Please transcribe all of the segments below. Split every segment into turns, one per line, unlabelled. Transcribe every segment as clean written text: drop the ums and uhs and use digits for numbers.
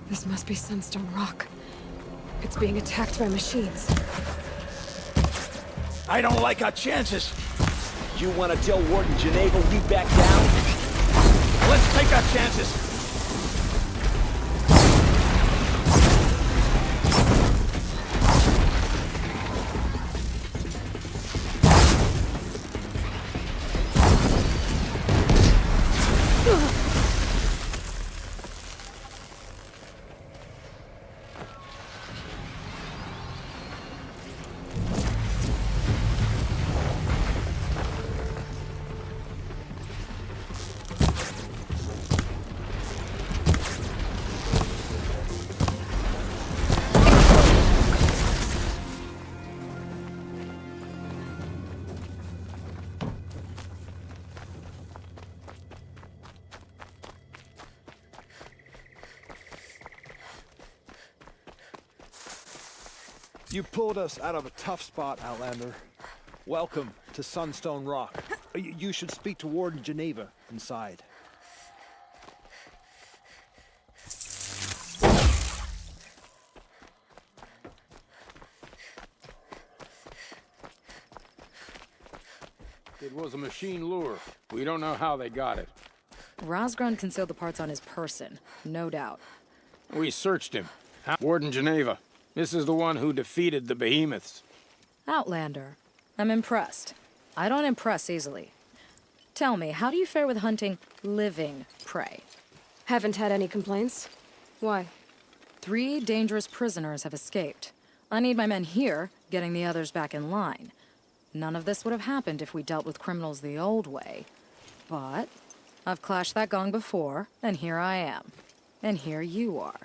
This must be Sunstone Rock. It's being attacked by machines.
I don't like our chances. You want to tell Warden Geneva we back down? Let's take our chances.
You pulled us out of a tough spot, Outlander. Welcome to Sunstone Rock. You should speak to Warden Geneva inside.
It was a machine lure. We don't know how they got it.
Rosgrund concealed the parts on his person, no doubt.
We searched him. Warden Geneva. This is the one who defeated the behemoths.
Outlander. I'm impressed. I don't impress easily. Tell me, how do you fare with hunting living prey?
Haven't had any complaints. Why?
3 dangerous prisoners have escaped. I need my men here, getting the others back in line. None of this would have happened if we dealt with criminals the old way. But I've clashed that gong before, and here I am. And here you are.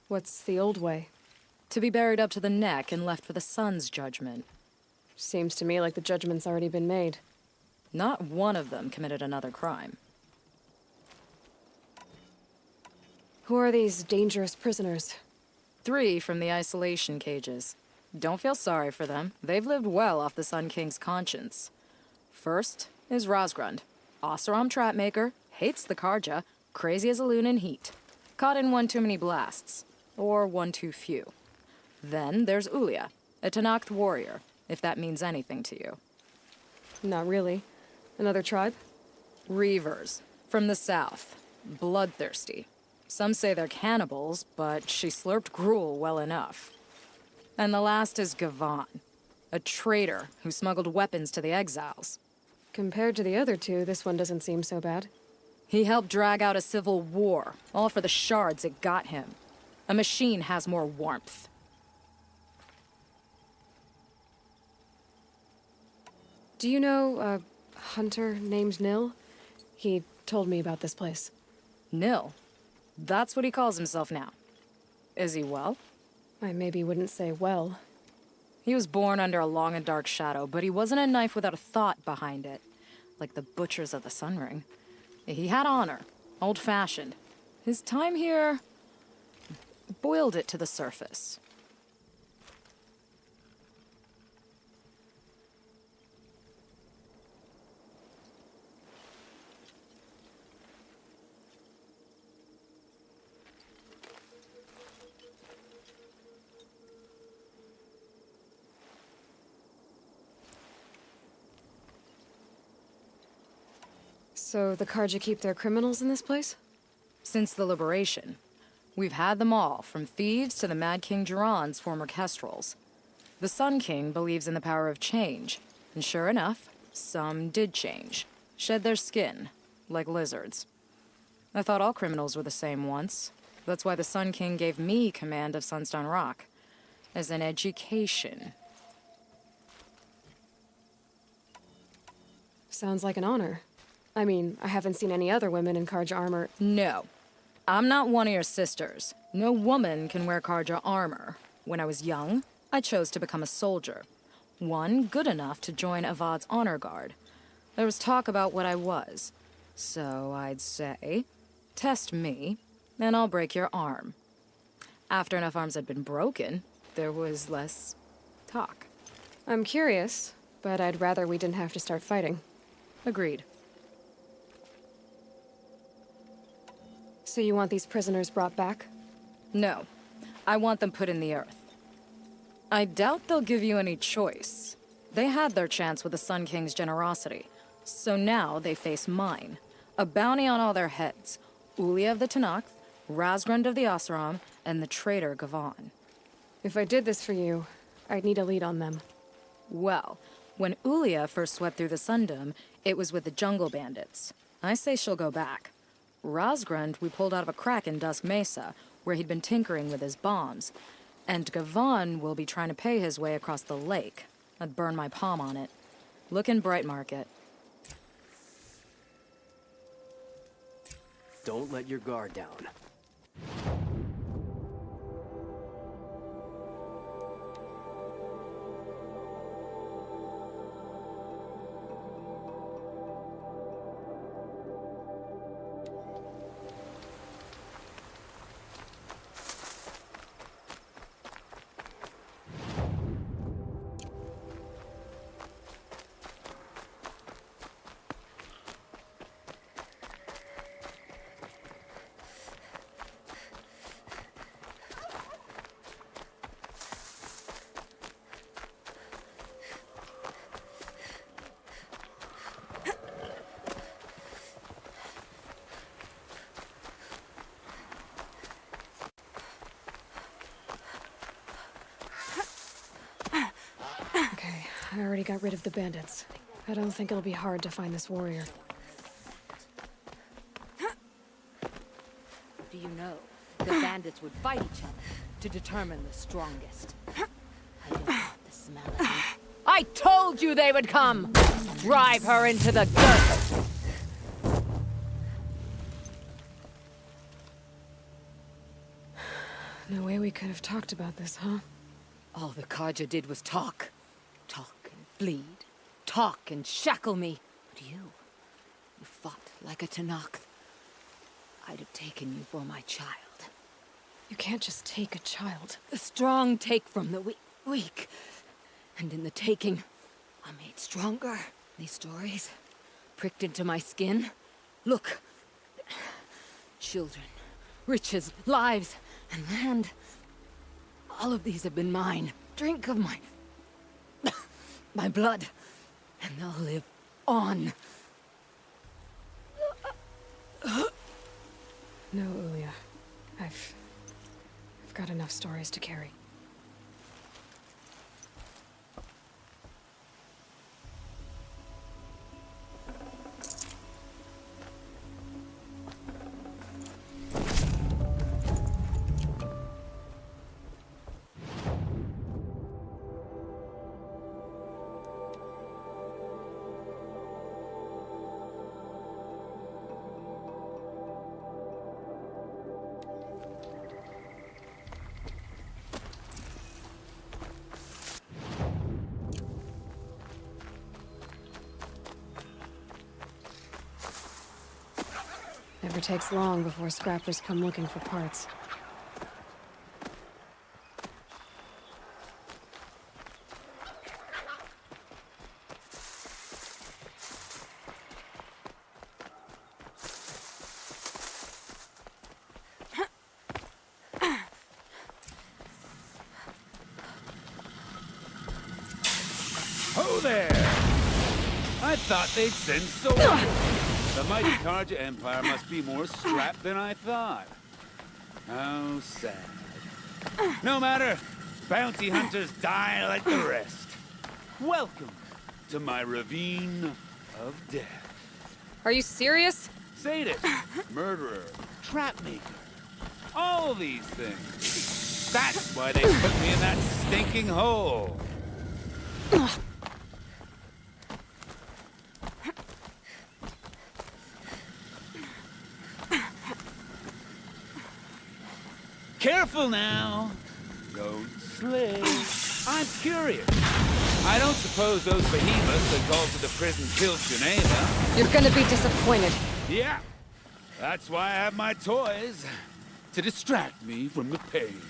What's the old way?
To be buried up to the neck and left for the sun's judgment.
Seems to me like the judgment's already been made.
Not one of them committed another crime.
Who are these dangerous prisoners?
3 from the isolation cages. Don't feel sorry for them. They've lived well off the Sun King's conscience. First is Rosgrund. Oseram trapmaker, hates the Karja, crazy as a loon in heat. Caught in one too many blasts. Or one too few. Then there's Ulia, a Tenakth warrior, if that means anything to you.
Not really. Another tribe?
Reavers, from the south. Bloodthirsty. Some say they're cannibals, but she slurped gruel well enough. And the last is Gavan, a traitor who smuggled weapons to the exiles.
Compared to the other 2, this one doesn't seem so bad.
He helped drag out a civil war, all for the shards it got him. A machine has more warmth.
Do you know a hunter named Nil? He told me about this place.
Nil. That's what he calls himself now. Is he well?
I maybe wouldn't say well.
He was born under a long and dark shadow, but he wasn't a knife without a thought behind it. Like the butchers of the Sun Ring. He had honor. Old-fashioned. His time here boiled it to the surface.
So the Karja keep their criminals in this place?
Since the liberation. We've had them all, from thieves to the Mad King Jiran's former kestrels. The Sun King believes in the power of change, and sure enough, some did change. Shed their skin, like lizards. I thought all criminals were the same once. That's why the Sun King gave me command of Sunstone Rock. As an education.
Sounds like an honor. I mean, I haven't seen any other women in Karja armor.
No. I'm not one of your sisters. No woman can wear Karja armor. When I was young, I chose to become a soldier. One good enough to join Avad's honor guard. There was talk about what I was. So I'd say, test me, and I'll break your arm. After enough arms had been broken, there was less talk.
I'm curious, but I'd rather we didn't have to start fighting.
Agreed.
So you want these prisoners brought back?
No, I want them put in the earth. I doubt they'll give you any choice. They had their chance with the Sun King's generosity, so now they face mine. A bounty on all their heads. Ulia of the Tanakh, Razgrund of the Oseram, and the traitor Gavan.
If I did this for you, I'd need a lead on them.
Well, when Ulia first swept through the Sundom, it was with the jungle bandits. I say she'll go back. Razgrund we pulled out of a crack in Dusk Mesa, where he'd been tinkering with his bombs. And Gavan will be trying to pay his way across the lake. I'd burn my palm on it. Look in Bright Market.
Don't let your guard down.
Okay, I already got rid of the bandits. I don't think it'll be hard to find this warrior.
Do you know, the bandits would fight each other to determine the strongest. I don't like the smell of it. I told you they would come! Drive her into the dirt!
No way we could have talked about this, huh?
All the Kaja did was talk. Talk and bleed. Talk and shackle me. But you fought like a Tanakh. I'd have taken you for my child.
You can't just take a child.
The strong take from the weak. And in the taking, I'm made stronger. These stories pricked into my skin. Look. Children, riches, lives, and land. All of these have been mine. Drink of my blood, and they'll live on.
No, Ulia. I've got enough stories to carry. Never takes long before scrappers come looking for parts.
Ho there! I thought they'd send soldiers. The mighty Karja Empire must be more strapped than I thought. How sad. No matter. Bounty hunters die like the rest. Welcome to my ravine of death.
Are you serious?
Sadist, murderer, trapmaker. All these things. That's why they put me in that stinking hole. Careful now. Don't slip. I'm curious. I don't suppose those behemoths that called to the prison killed Geneva.
You're gonna be disappointed.
Yeah. That's why I have my toys. To distract me from the pain.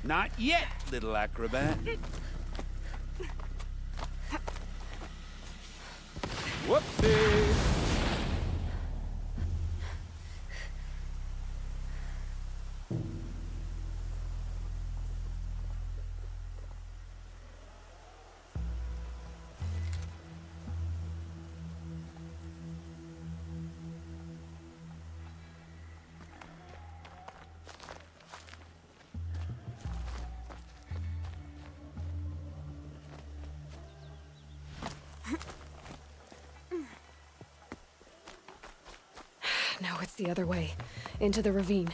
Not yet, little acrobat. Whoopsie!
Now it's the other way, into the ravine.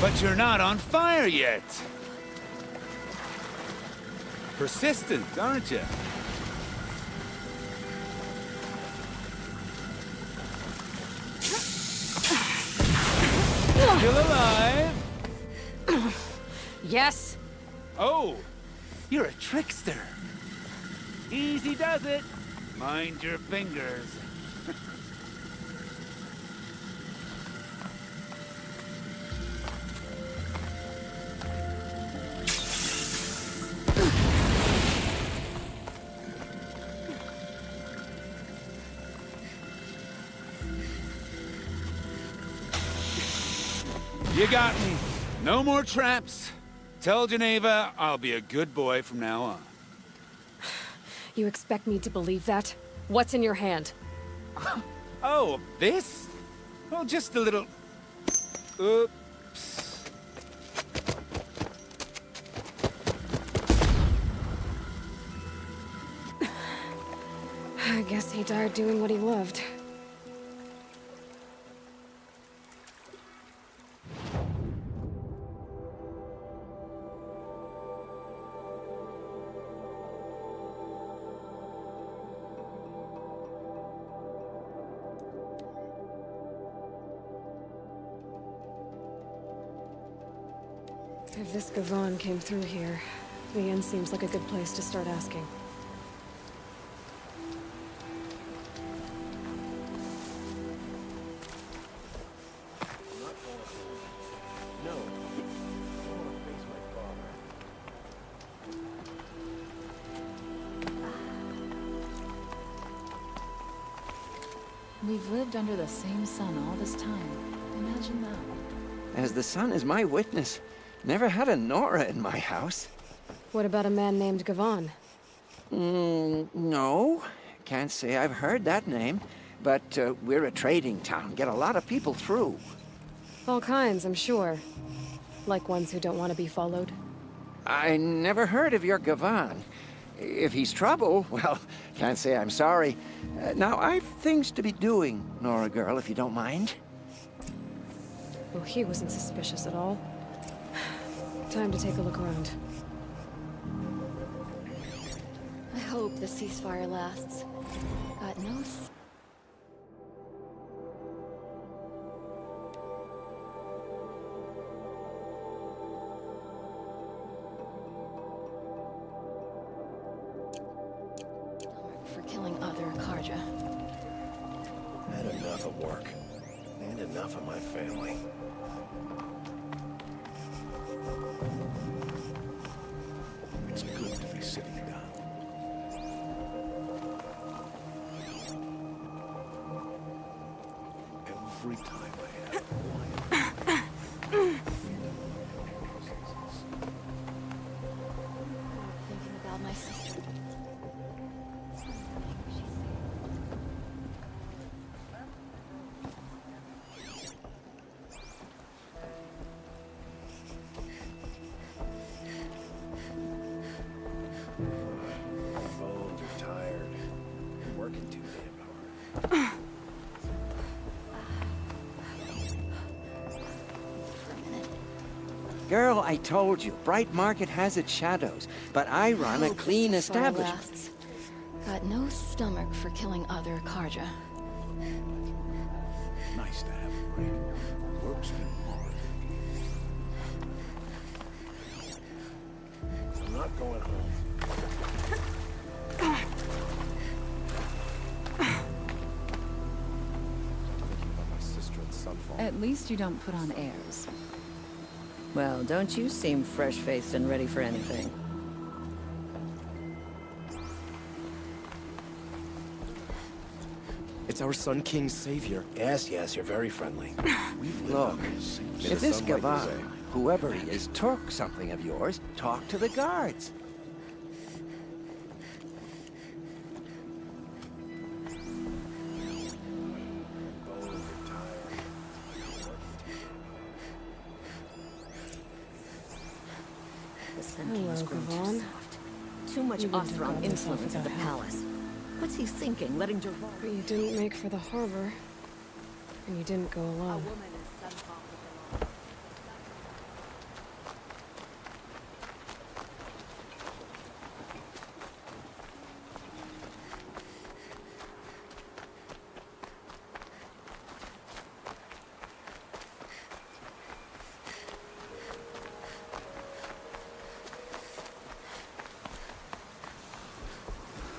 But you're not on fire yet. Persistent, aren't you? Still alive?
Yes?
Oh, you're a trickster. Easy does it. Mind your fingers. You got me. No more traps. Tell Geneva I'll be a good boy from now on.
You expect me to believe that? What's in your hand?
Oh, this? Oh, just a little... Oops.
I guess he died doing what he loved. If this Gavon came through here, the inn seems like a good place to start asking.
We've lived under the same sun all this time. Imagine that.
As the sun is my witness, never had a Nora in my house.
What about a man named Gavon?
No. Can't say I've heard that name. But we're a trading town. Get a lot of people through.
All kinds, I'm sure. Like ones who don't want to be followed.
I never heard of your Gavon. If he's trouble, well, can't say I'm sorry. Now, I've things to be doing, Nora girl, if you don't mind.
Well, he wasn't suspicious at all. Time to take a look around.
I hope the ceasefire lasts. Got no for killing other Karja.
Had enough of work. And enough of my family. It's good to be sitting down. Every time I have
Thinking about my sister.
my bones are tired. I'm working too damn hard.
Girl, I told you, Bright Market has its shadows, but I run a
Hope
clean
this fire
establishment.
lasts. Got no stomach for killing other Karja.
Nice to have a break. Work's been hard. I'm not going home.
At least you don't put on airs. Well, don't you seem fresh-faced and ready for anything.
It's our Sun King's savior. Yes, you're very friendly. We've lived
Look,
under the same
if this
sun like
Gavan,
they say.
whoever he is, took something of yours, talk to the guards.
The Sun
Hello,
King's grown too
Gavan.
soft. Too much
You wouldn't have
Othron
gotten yourself
influence at the
without help.
palace. What's he thinking, letting Gerard...
But you didn't make for the harbor. And you didn't go alone.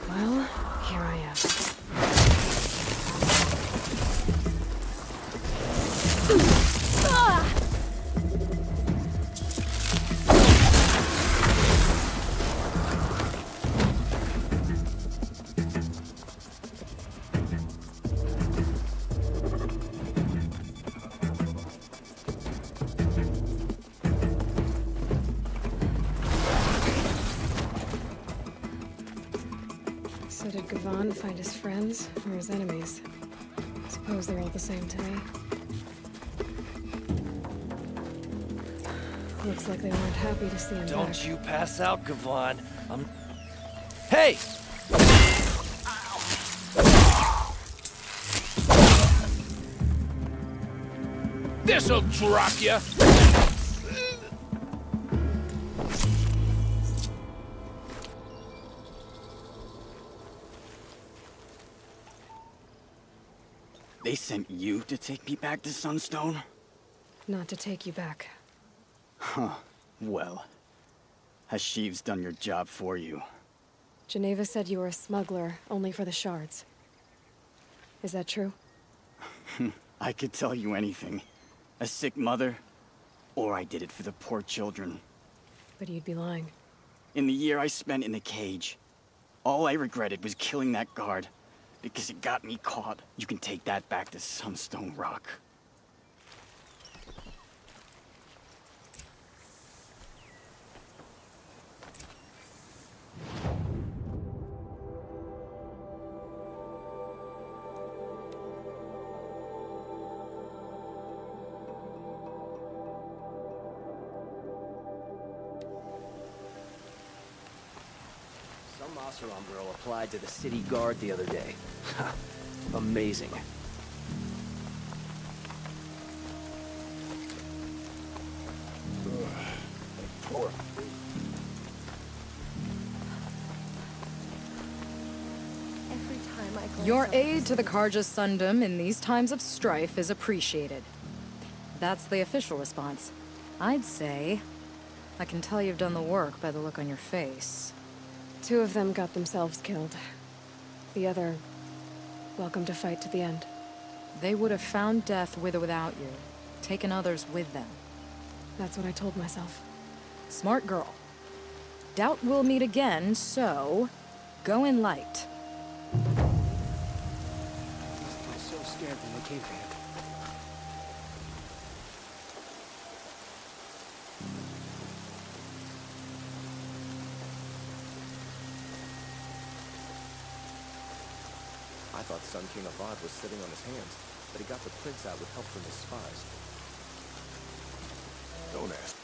Well, here I am. So did Gavan find his friends or his enemies? Suppose they're all the same to me. Looks like they weren't happy to see him back.
Don't you pass out, Gavan. I'm... Hey!
This'll drop you!
They sent you to take me back to Sunstone?
Not to take you back.
Huh. Well, Hashiv's done your job for you.
Geneva said you were a smuggler, only for the shards. Is that true?
I could tell you anything. A sick mother, or I did it for the poor children.
But you'd be lying.
In the year I spent in the cage, all I regretted was killing that guard, because it got me caught. You can take that back to Sunstone Rock.
Some Oseram girl applied to the city guard the other day. Amazing.
Your aid to the Karja Sundom in these times of strife is appreciated. That's the official response. I'd say... I can tell you've done the work by the look on your face.
2 of them got themselves killed. The other... welcome to fight to the end.
They would have found death with or without you, taken others with them.
That's what I told myself.
Smart girl. Doubt we'll meet again, so... go in light.
I was so scared when they came for him.
I thought Sun King Avad was sitting on his hands, but he got the prince out with help from his spies. Don't ask.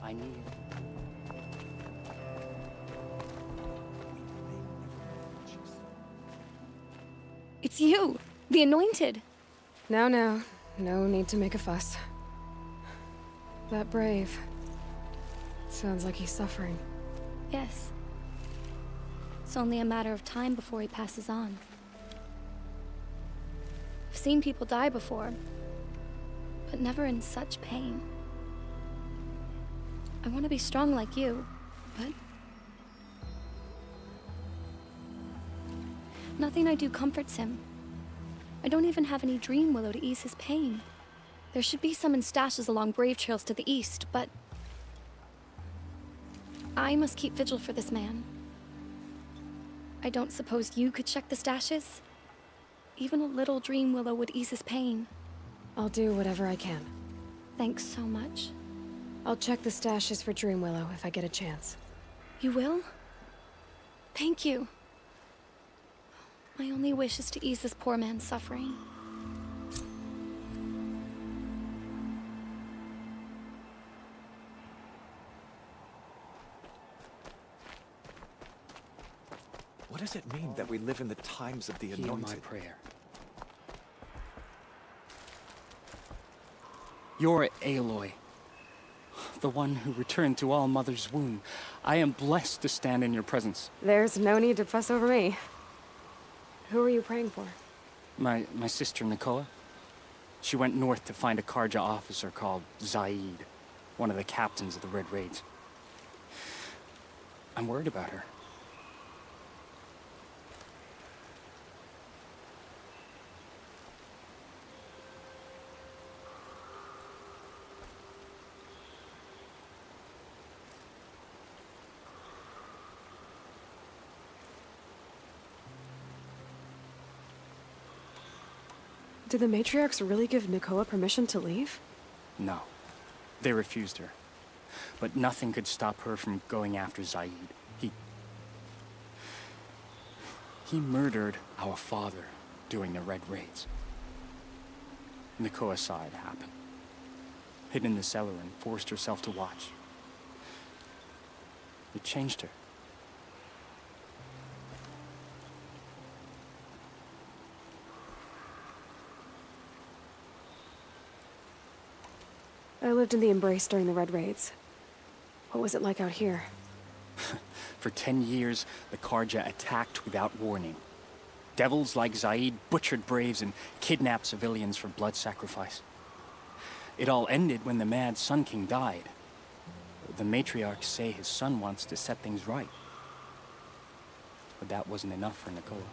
I need.
It's you, the Anointed.
Now, now. No need to make a fuss. That brave. Sounds like he's suffering.
Yes. It's only a matter of time before he passes on. I've seen people die before, but never in such pain. I want to be strong like you, but nothing I do comforts him. I don't even have any dream willow to ease his pain. There should be some in stashes along brave trails to the east, but I must keep vigil for this man. I don't suppose you could check the stashes? Even a little dream willow would ease his pain.
I'll do whatever I can.
Thanks so much.
I'll check the stashes for Dream Willow if I get a chance.
You will? Thank you. My only wish is to ease this poor man's suffering.
What does it mean that we live in the times of the
Hear
Anointed?
my prayer. You're Aloy, the one who returned to All Mother's womb. I am blessed to stand in your presence.
There's no need to fuss over me. Who are you praying for?
My sister Nakoa. She went north to find a Karja officer called Zaid, one of the captains of the Red Raids. I'm worried about her.
Did the matriarchs really give Nakoa permission to leave?
No, they refused her. But nothing could stop her from going after Zaid. He murdered our father during the Red Raids. Nakoa saw it happen. Hid in the cellar and forced herself to watch. It changed her.
I lived in the Embrace during the Red Raids. What was it like out here?
For 10 years, the Karja attacked without warning. Devils like Zaid butchered braves and kidnapped civilians for blood sacrifice. It all ended when the mad Sun King died. The matriarchs say his son wants to set things right. But that wasn't enough for Nakoa.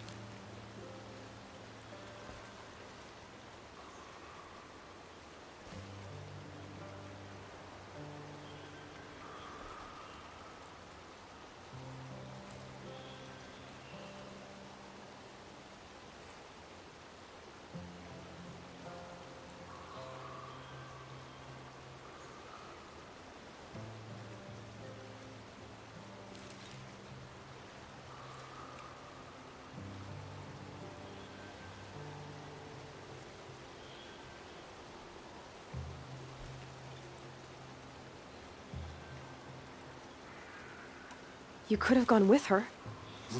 You could have gone with her.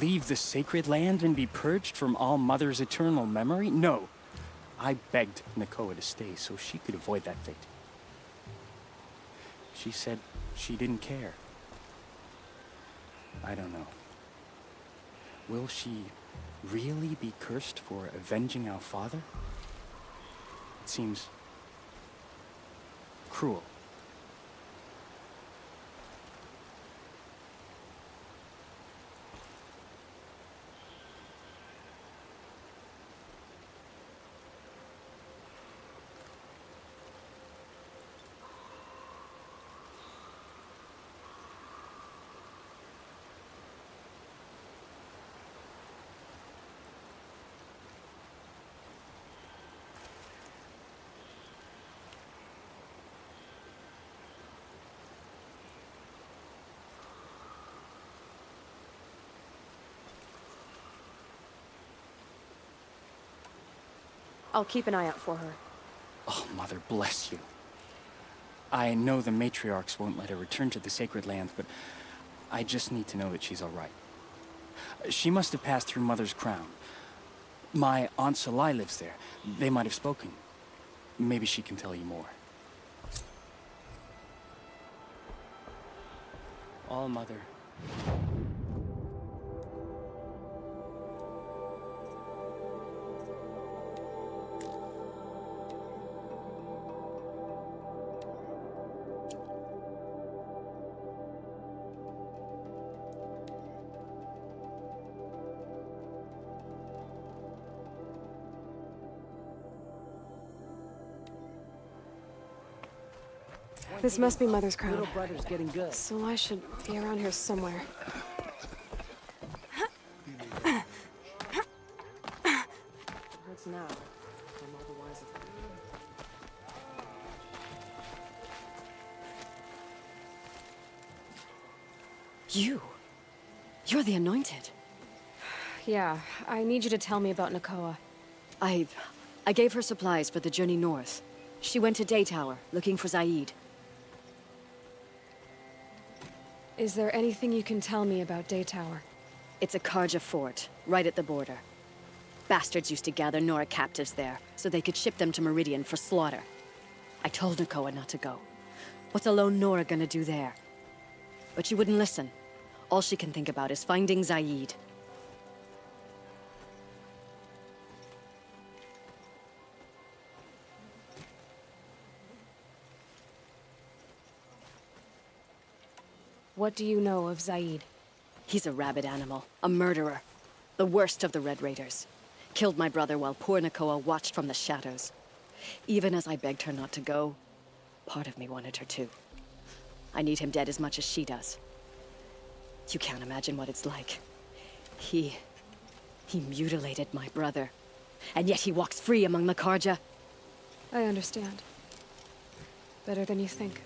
Leave the sacred land and be purged from All Mother's eternal memory? No. I begged Nakoa to stay so she could avoid that fate. She said she didn't care. I don't know. Will she really be cursed for avenging our father? It seems cruel.
I'll keep an eye out for her.
Oh, Mother bless you. I know the matriarchs won't let her return to the Sacred Lands, but I just need to know that she's all right. She must have passed through Mother's Crown. My Aunt Salai lives there. They might have spoken. Maybe she can tell you more. All Mother.
This must be Mother's crown.
Little brother's getting good.
So I should be around here somewhere. What's now? I'm all the wiser.
You're the Anointed.
Yeah, I need you to tell me about Nakoa.
I gave her supplies for the journey north. She went to Day Tower, looking for Zaid.
Is there anything you can tell me about Day Tower?
It's a Karja fort, right at the border. Bastards used to gather Nora captives there, so they could ship them to Meridian for slaughter. I told Nakoa not to go. What's a lone Nora gonna do there? But she wouldn't listen. All she can think about is finding Zaid.
What do you know of Zaid?
He's a rabid animal, a murderer. The worst of the Red Raiders. Killed my brother while poor Nakoa watched from the shadows. Even as I begged her not to go, part of me wanted her to. I need him dead as much as she does. You can't imagine what it's like. He mutilated my brother. And yet he walks free among the Karja.
I understand. Better than you think.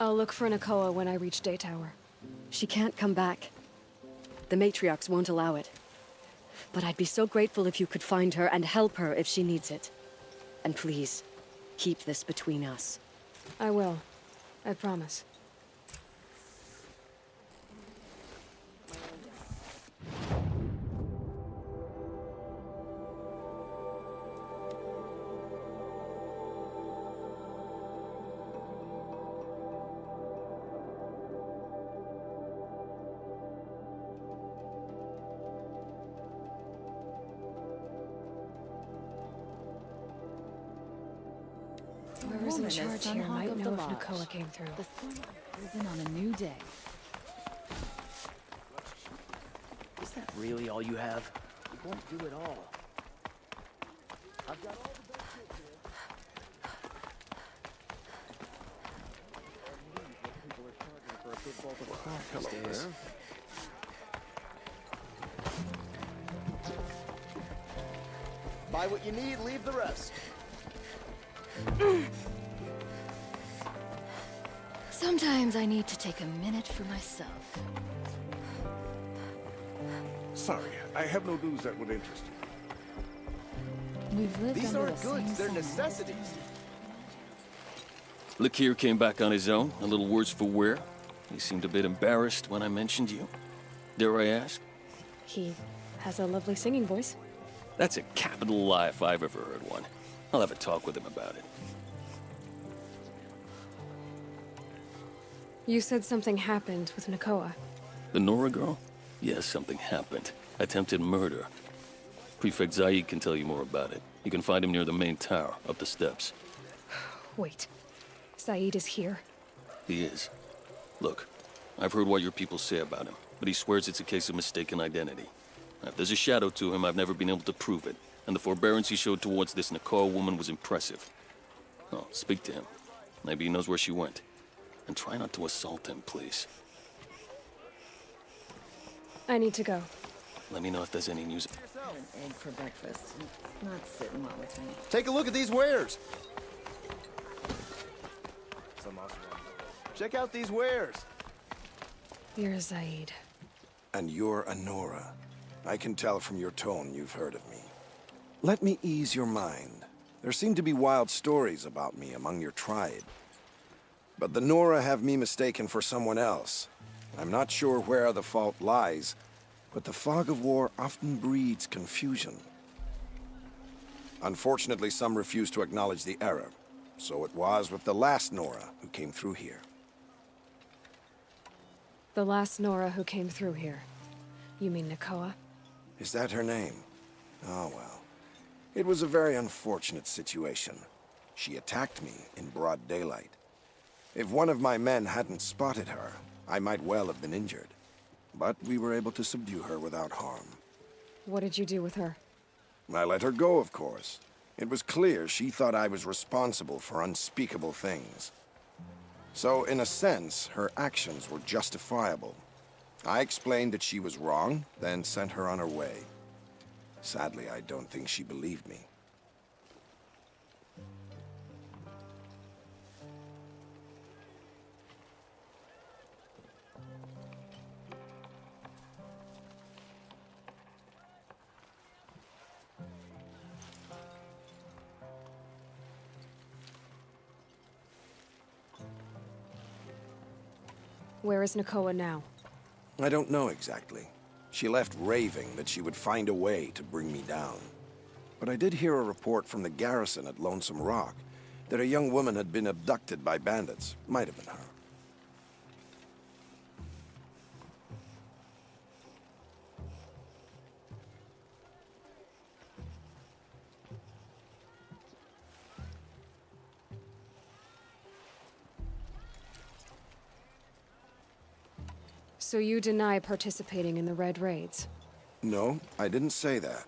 I'll look for Nakoa when I reach Day Tower.
She can't come back. The matriarchs won't allow it. But I'd be so grateful if you could find her and help her if she needs it. And please, keep this between us.
I will. I promise. Whoever's in charge here might know if Nakoa came through.
The sun risen on a new day.
Is that really all you have? It won't do it all. I've got all the best hits here. People are charging for a big bulk of cloth these days. Buy what you need, leave the rest.
Sometimes I need to take a minute for myself.
Sorry, I have no news that would interest you.
We've lived
These
under
aren't
the
goods,
same
they're
sun.
necessities.
Lakir came back on his own, a little worse for wear. He seemed a bit embarrassed when I mentioned you. Dare I ask?
He has a lovely singing voice.
That's a capital lie if I've ever heard one. I'll have a talk with him about it.
You said something happened with Nakoa.
The Nora girl? Yes, something happened. Attempted murder. Prefect Zaid can tell you more about it. You can find him near the main tower, up the steps.
Wait. Zaid is here.
He is. Look, I've heard what your people say about him, but he swears it's a case of mistaken identity. Now, if there's a shadow to him, I've never been able to prove it, and the forbearance he showed towards this Nakoa woman was impressive. Oh, speak to him. Maybe he knows where she went. And try not to assault him, please.
I need to go.
Let me know if there's any news.
Had an egg for breakfast. It's not sitting well with me.
Take a look at these wares. Check out these wares.
You're Zaid.
And you're Anora. I can tell from your tone you've heard of me. Let me ease your mind. There seem to be wild stories about me among your tribe. But the Nora have me mistaken for someone else. I'm not sure where the fault lies, but the fog of war often breeds confusion. Unfortunately, some refuse to acknowledge the error. So it was with the last Nora who came through here.
The last Nora who came through here. You mean Nakoa?
Is that her name? Oh, well. It was a very unfortunate situation. She attacked me in broad daylight. If one of my men hadn't spotted her, I might well have been injured. But we were able to subdue her without harm.
What did you do with her?
I let her go, of course. It was clear she thought I was responsible for unspeakable things. So, in a sense, her actions were justifiable. I explained that she was wrong, then sent her on her way. Sadly, I don't think she believed me.
Where is Nakoa now?
I don't know exactly. She left raving that she would find a way to bring me down. But I did hear a report from the garrison at Lonesome Rock that a young woman had been abducted by bandits. Might have been her.
So you deny participating in the Red Raids?
No, I didn't say that.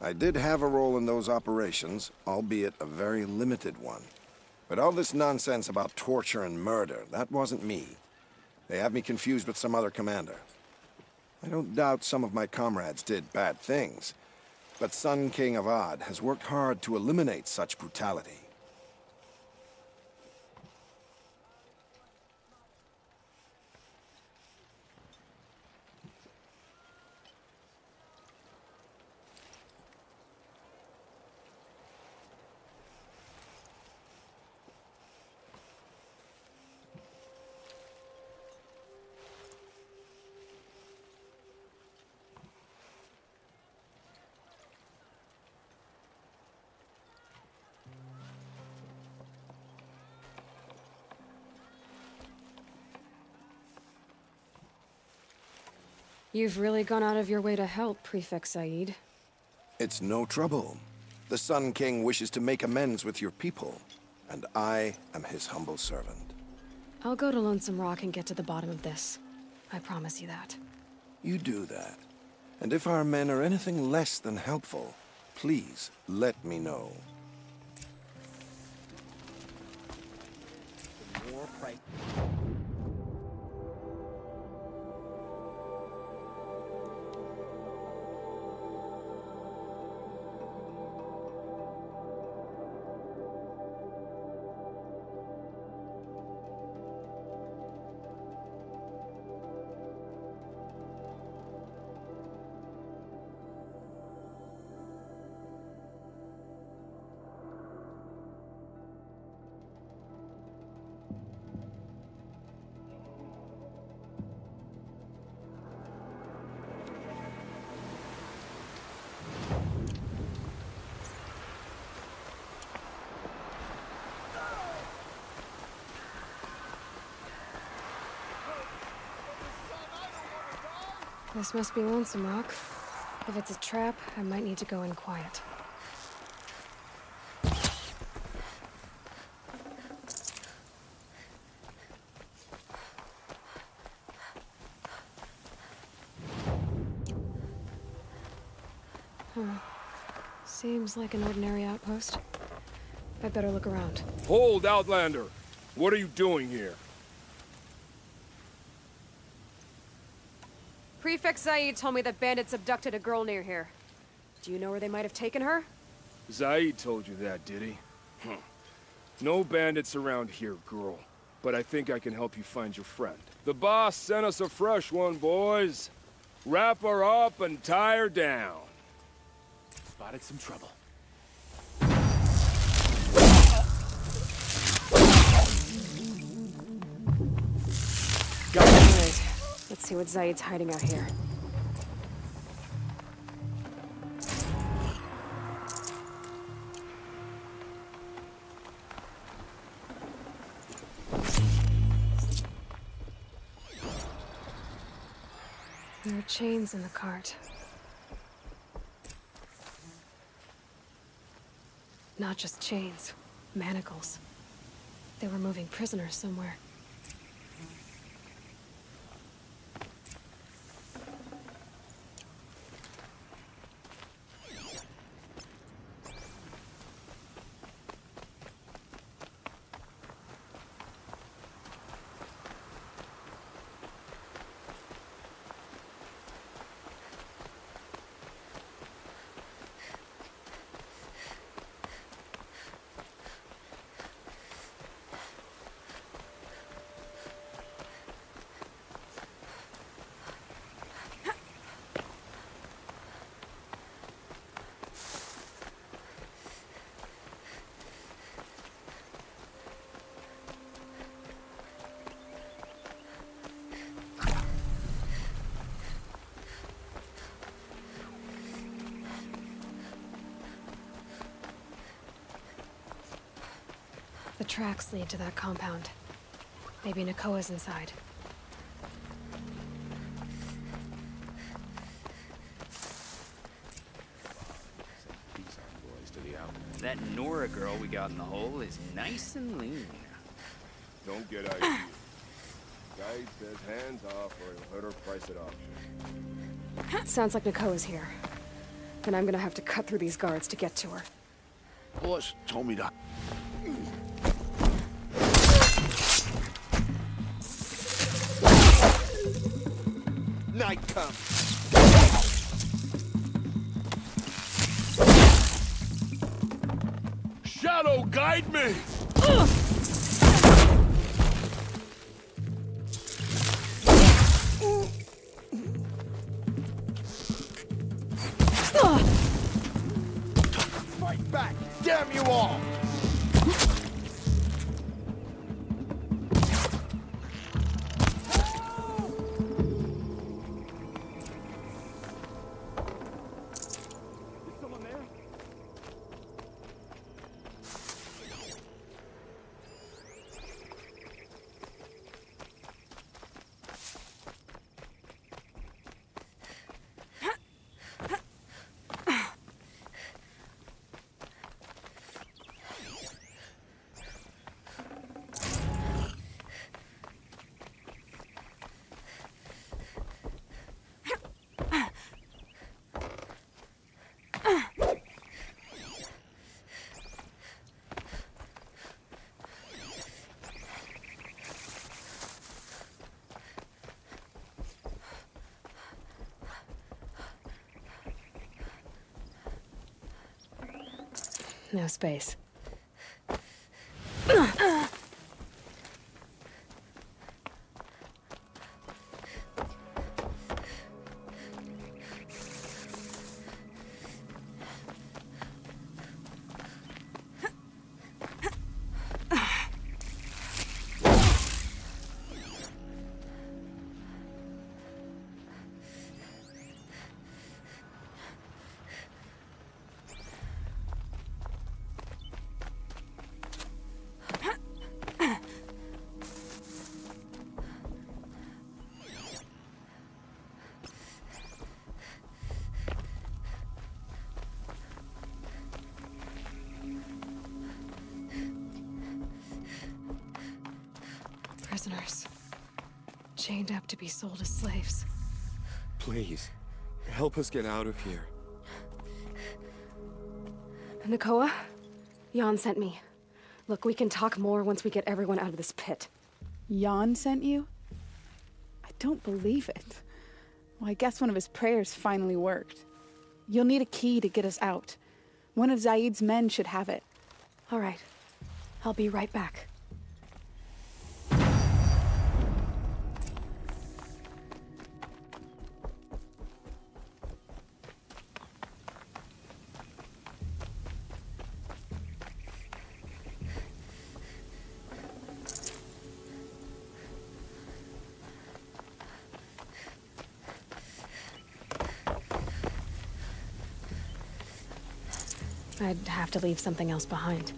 I did have a role in those operations, albeit a very limited one. But all this nonsense about torture and murder, that wasn't me. They have me confused with some other commander. I don't doubt some of my comrades did bad things, but Sun King Avad has worked hard to eliminate such brutality.
You've really gone out of your way to help, Prefect Said.
It's no trouble. The Sun King wishes to make amends with your people, and I am his humble servant.
I'll go to Lonesome Rock and get to the bottom of this. I promise you that.
You do that. And if our men are anything less than helpful, please let me know.
More price.
This must be Lonesome Rock. If it's a trap, I might need to go in quiet. Huh. Seems like an ordinary outpost. I'd better look around.
Hold, Outlander! What are you doing here?
Prefect Zaid told me that bandits abducted a girl near here. Do you know where they might have taken her?
Zaid told you that, did he? No bandits around here, girl. But I think I can help you find your friend. The boss sent us a fresh one, boys. Wrap her up and tie her down.
Spotted some trouble.
Got it. Alright, let's see what Zaid's hiding out here. There are chains in the cart. Not just chains, manacles. They were moving prisoners somewhere. The tracks lead to that compound. Maybe Nakoa's inside.
That Nora girl we got in the hole is nice and lean.
Don't get out of here. Guide says hands off or he'll hurt her price at auction.
Sounds like Nakoa's here. Then I'm gonna have to cut through these guards to get to her.
Boss told me to... Night comes.
Shadow, guide me!
Fight back! Damn you all!
No space. Prisoners. Chained up to be sold as slaves.
Please, help us get out of here.
Nakoa? Jan sent me. Look, we can talk more once we get everyone out of this pit.
Jan sent you? I don't believe it. Well, I guess one of his prayers finally worked. You'll need a key to get us out. One of Zaid's men should have it.
All right. I'll be right back. I'd have to leave something else behind.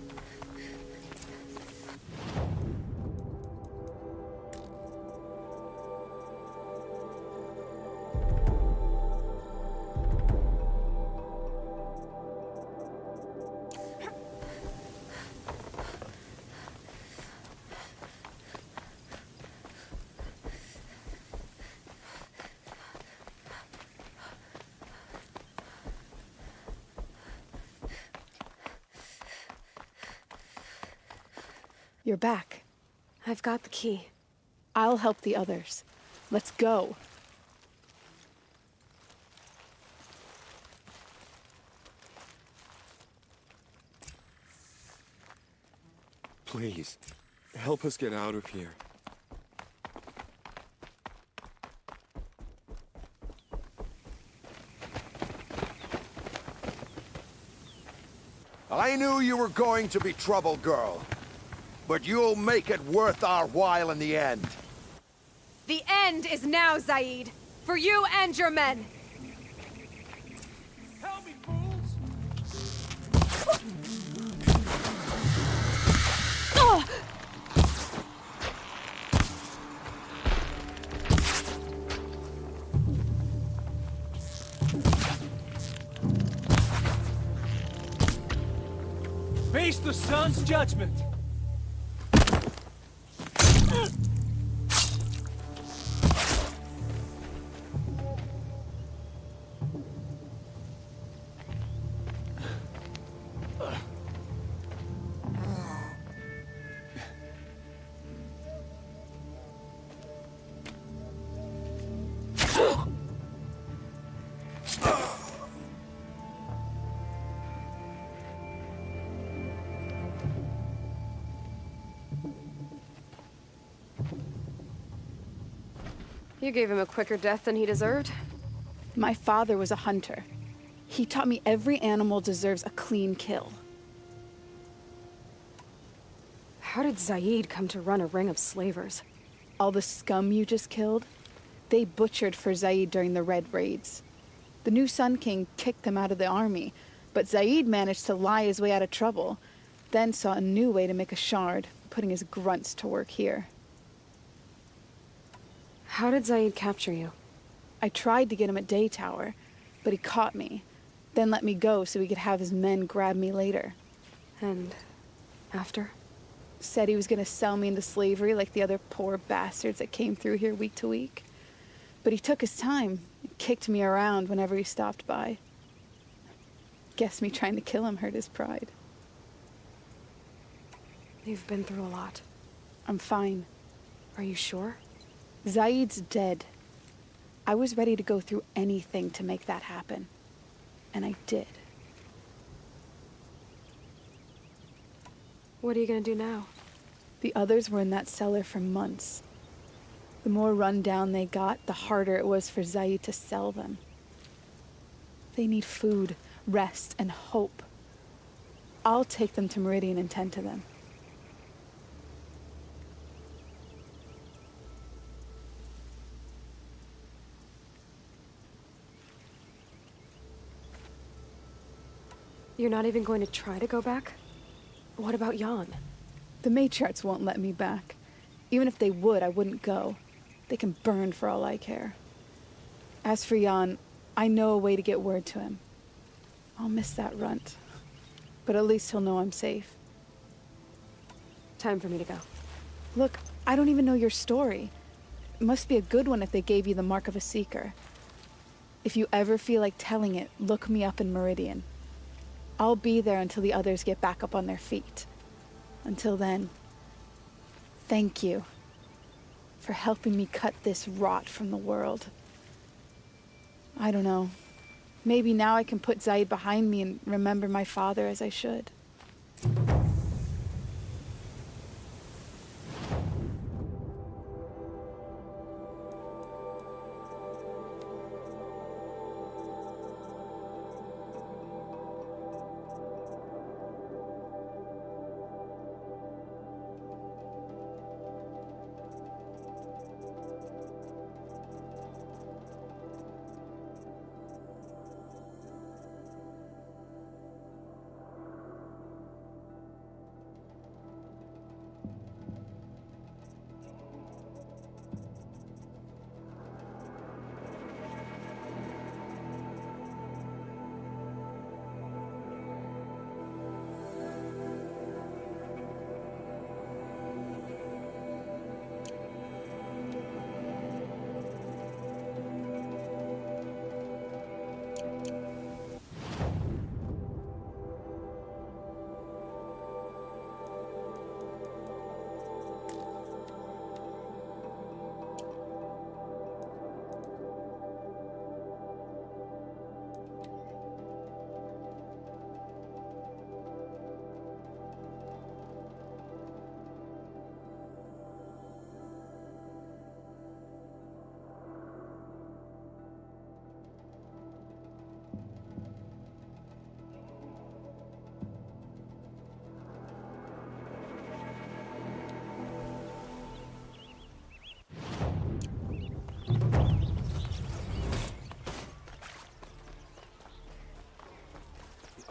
You're back.
I've got the key.
I'll help the others. Let's go.
Please, help us get out of here.
I knew you were going to be trouble, girl. But you'll make it worth our while in the end.
The end is now, Zaid. For you and your men.
Help me, fools!
Face the sun's judgment!
You gave him a quicker death than he deserved.
My father was a hunter. He taught me every animal deserves a clean kill.
How did Zaid come to run a ring of slavers?
All the scum you just killed, they butchered for Zaid during the Red Raids. The new Sun King kicked them out of the army, but Zaid managed to lie his way out of trouble, then saw a new way to make a shard, putting his grunts to work here.
How did Zaid capture you?
I tried to get him at Day Tower, but he caught me, then let me go so he could have his men grab me later.
And after?
Said he was gonna sell me into slavery like the other poor bastards that came through here week to week. But he took his time, and kicked me around whenever he stopped by. Guess me trying to kill him hurt his pride.
You've been through a lot.
I'm fine.
Are you sure?
Zaid's dead. I was ready to go through anything to make that happen. And I did.
What are you gonna do now?
The others were in that cellar for months. The more run down they got, the harder it was for Zaid to sell them. They need food, rest, and hope. I'll take them to Meridian and tend to them.
You're not even going to try to go back? What about Jan?
The matriarchs won't let me back. Even if they would, I wouldn't go. They can burn for all I care. As for Jan, I know a way to get word to him. I'll miss that runt. But at least he'll know I'm safe.
Time for me to go.
Look, I don't even know your story. It must be a good one if they gave you the mark of a seeker. If you ever feel like telling it, look me up in Meridian. I'll be there until the others get back up on their feet. Until then, thank you for helping me cut this rot from the world. I don't know. Maybe now I can put Zaid behind me and remember my father as I should.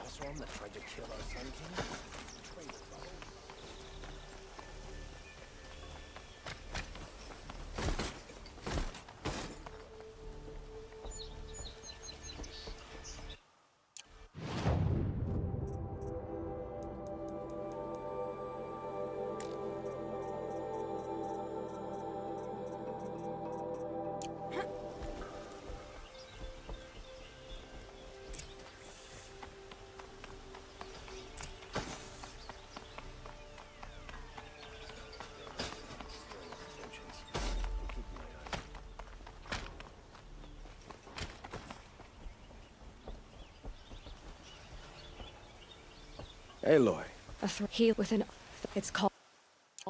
Osram that tried to kill our Sun King? Traitor.
Aloy.
A heal with an... It's called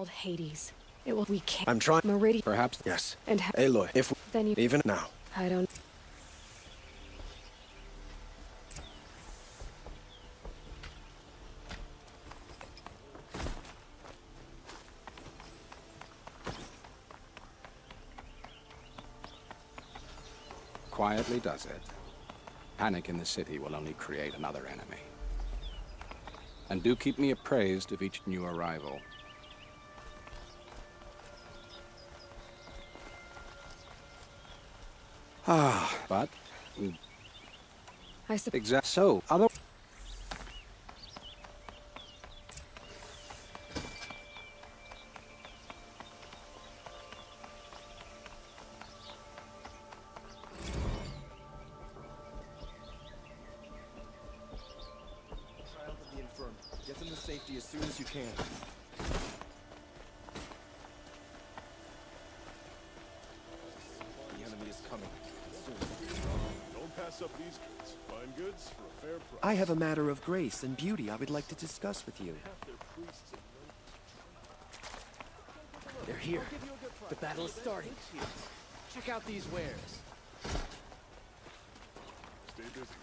Hades. It will... We can't...
I'm trying...
Meridian...
Perhaps... Yes.
And...
Aloy, if...
Then you...
Even now.
I don't...
Quietly does it. Panic in the city will only create another enemy. And do keep me appraised of each new arrival. Ah, but...
I suppose...
Exact... So, other...
Get them to safety as soon as you can. The enemy is coming. Soon.
Don't pass up these goods. Fine goods for a fair price.
I have a matter of grace and beauty I would like to discuss with you. They're here. The battle is starting. Check out these wares.
Stay busy, friend.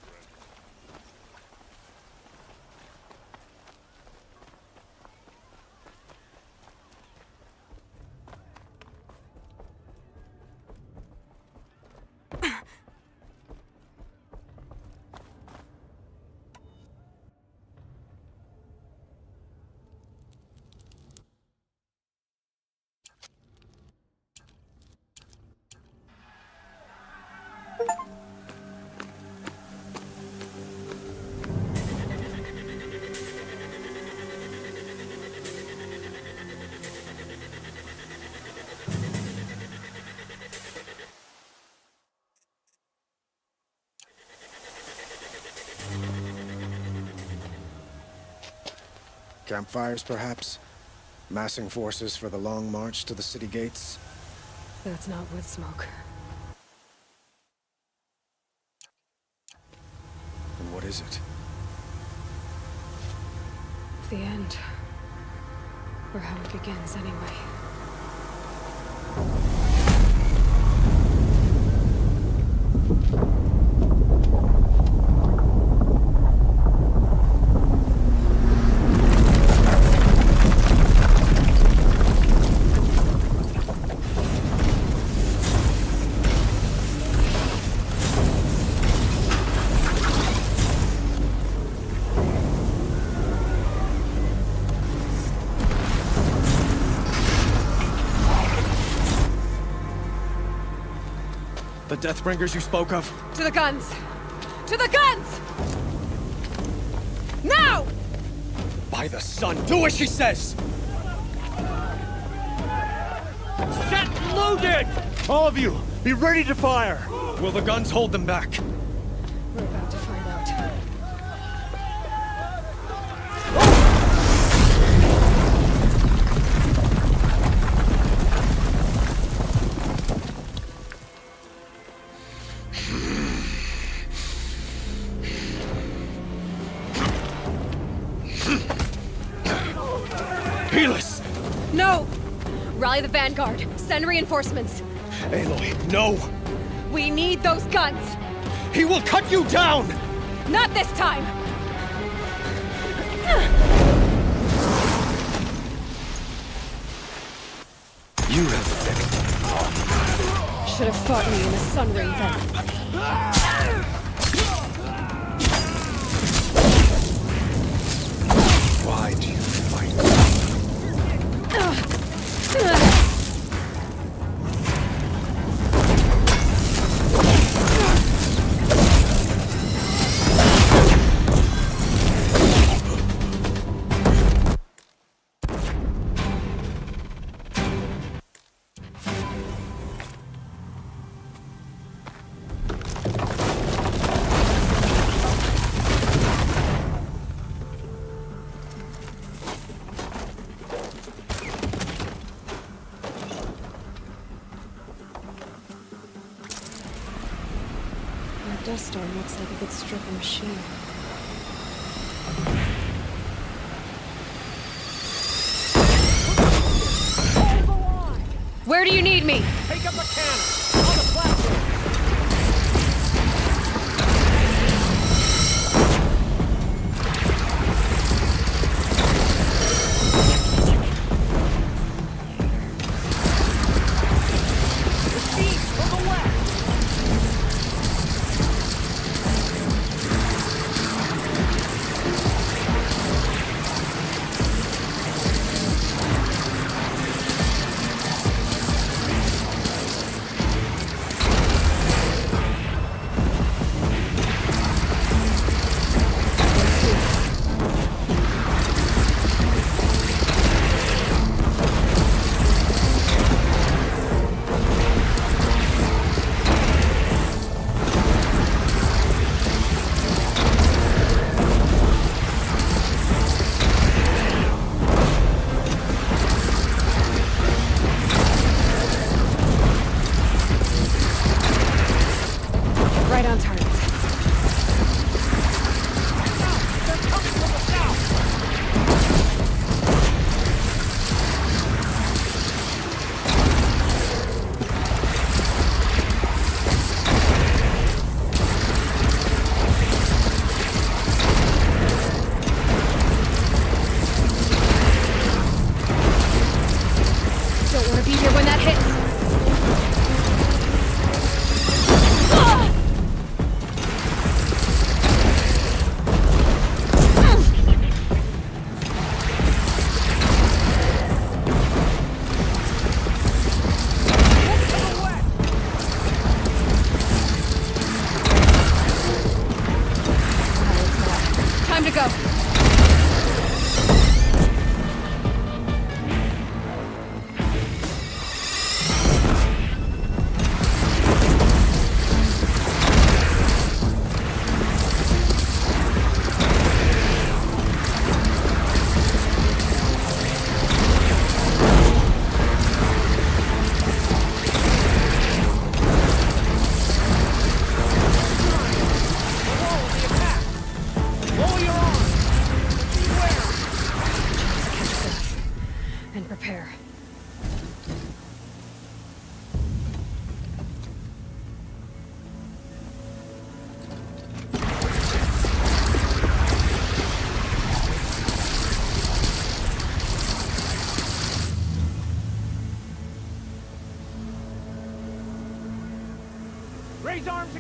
Campfires, perhaps? Massing forces for the long march to the city gates?
That's not with smoke.
is it?
The end. Or how it begins, anyway.
The Deathbringers you spoke of?
To the guns! To the guns! Now!
By the sun, do as she says! Set loaded! All of you, be ready to fire! Will the guns hold them back?
We're about to find out.
Helis!
No! Rally the Vanguard. Send reinforcements.
Aloy, no!
We need those guns!
He will cut you down!
Not this time!
You have fixed it.
Should have fought me in the sun ring then.
Why do you fight?
That dust storm looks like it could strip a machine. Where do you need me?
Take up a cannon! On the platform!
Right on target. Don't want to be here when that hits. Time to go.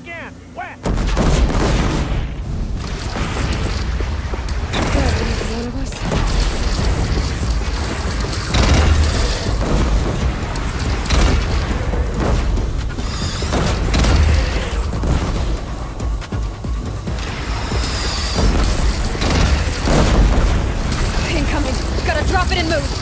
again! Wet!
One of us.
Incoming! Gotta drop it and move!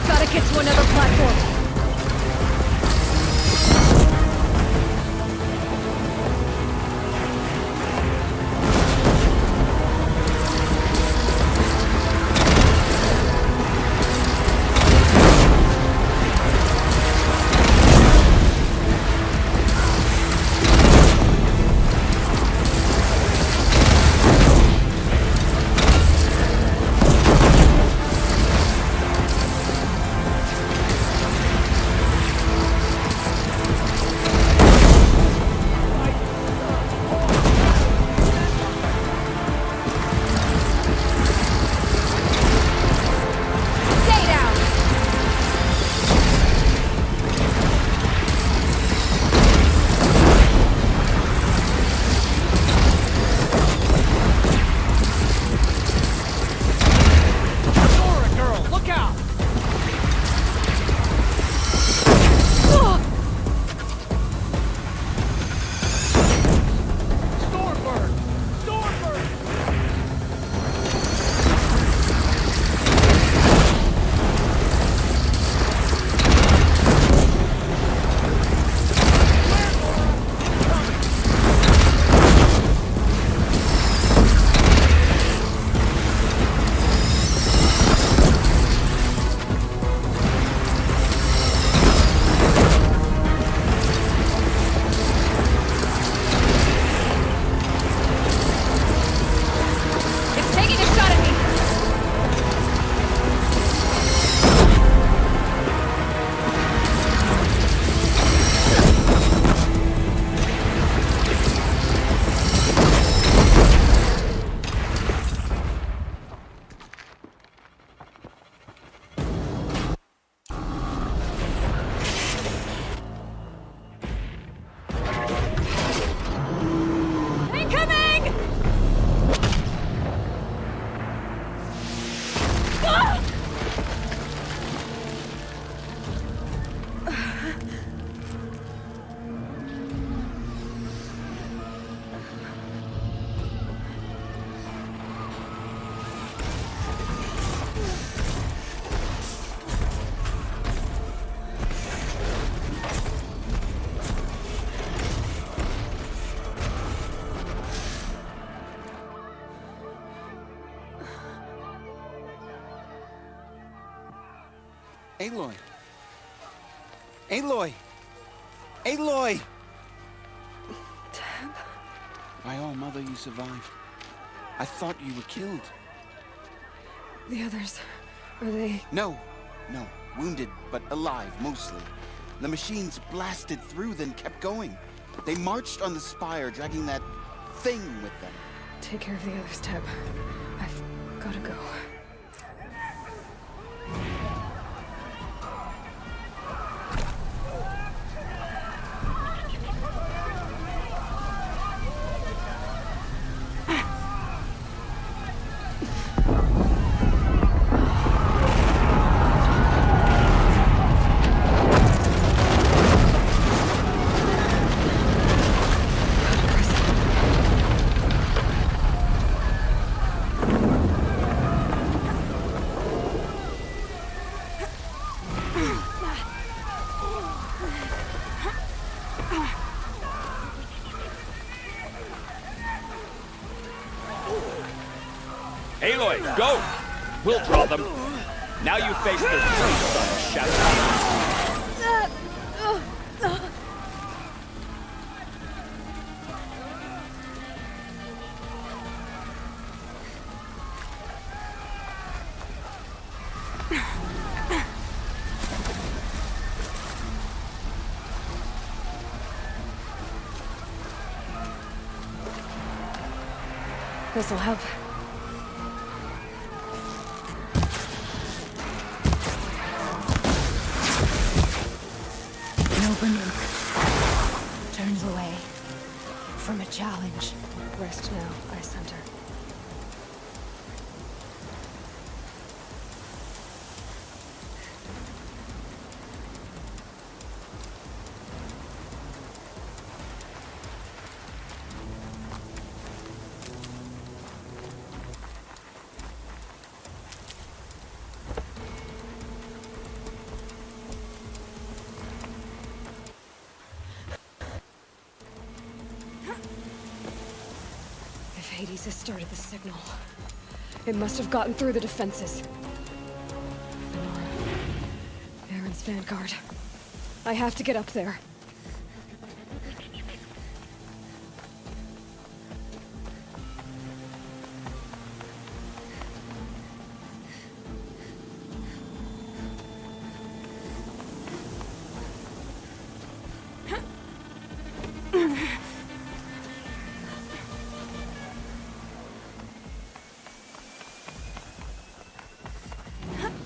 Gotta get to another platform.
Aloy! Aloy! Aloy!
Deb?
My own mother, you survived. I thought you were killed.
The others, are they...
No. Wounded, but alive, mostly. The machines blasted through, then kept going. They marched on the spire, dragging that thing with them.
Take care of the others, Deb. I've gotta go.
Aloy, go! We'll draw them. Now you face the true Shadow.
This'll help.
Noble turns away from a challenge.
Rest now, Ice Hunter. If Hades has started the signal, it must have gotten through the defenses. Nora, Aaron's vanguard. I have to get up there.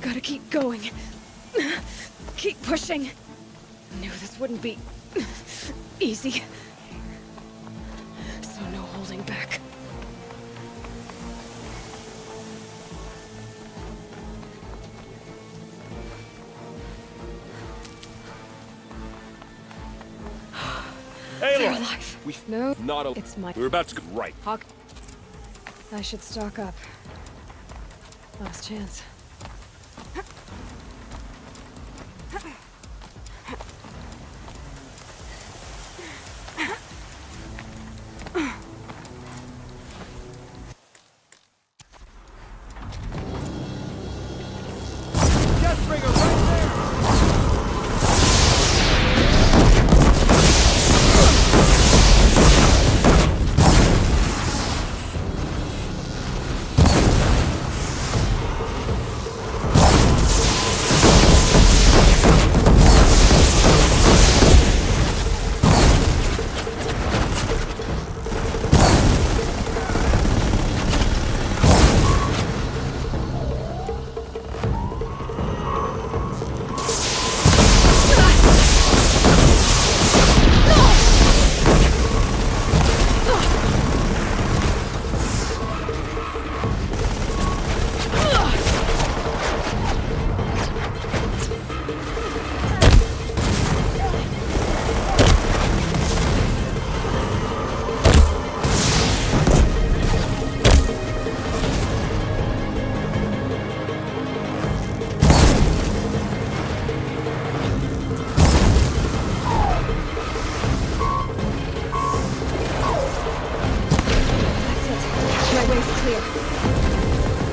Gotta keep going. Keep pushing. Knew this wouldn't be easy. So no holding back.
Hey,
They're
look.
alive. No,
Not a.
it's my.
We're about to go right.
Hawk. I should stock up. Last chance.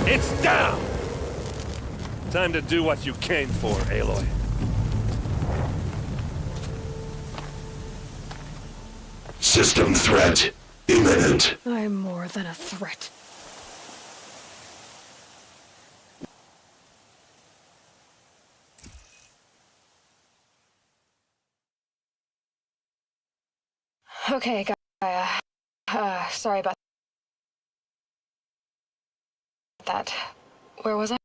It's down! Time to do what you came for, Aloy.
System threat imminent.
I'm more than a threat. Okay, Gaia. Sorry about that. Where was I?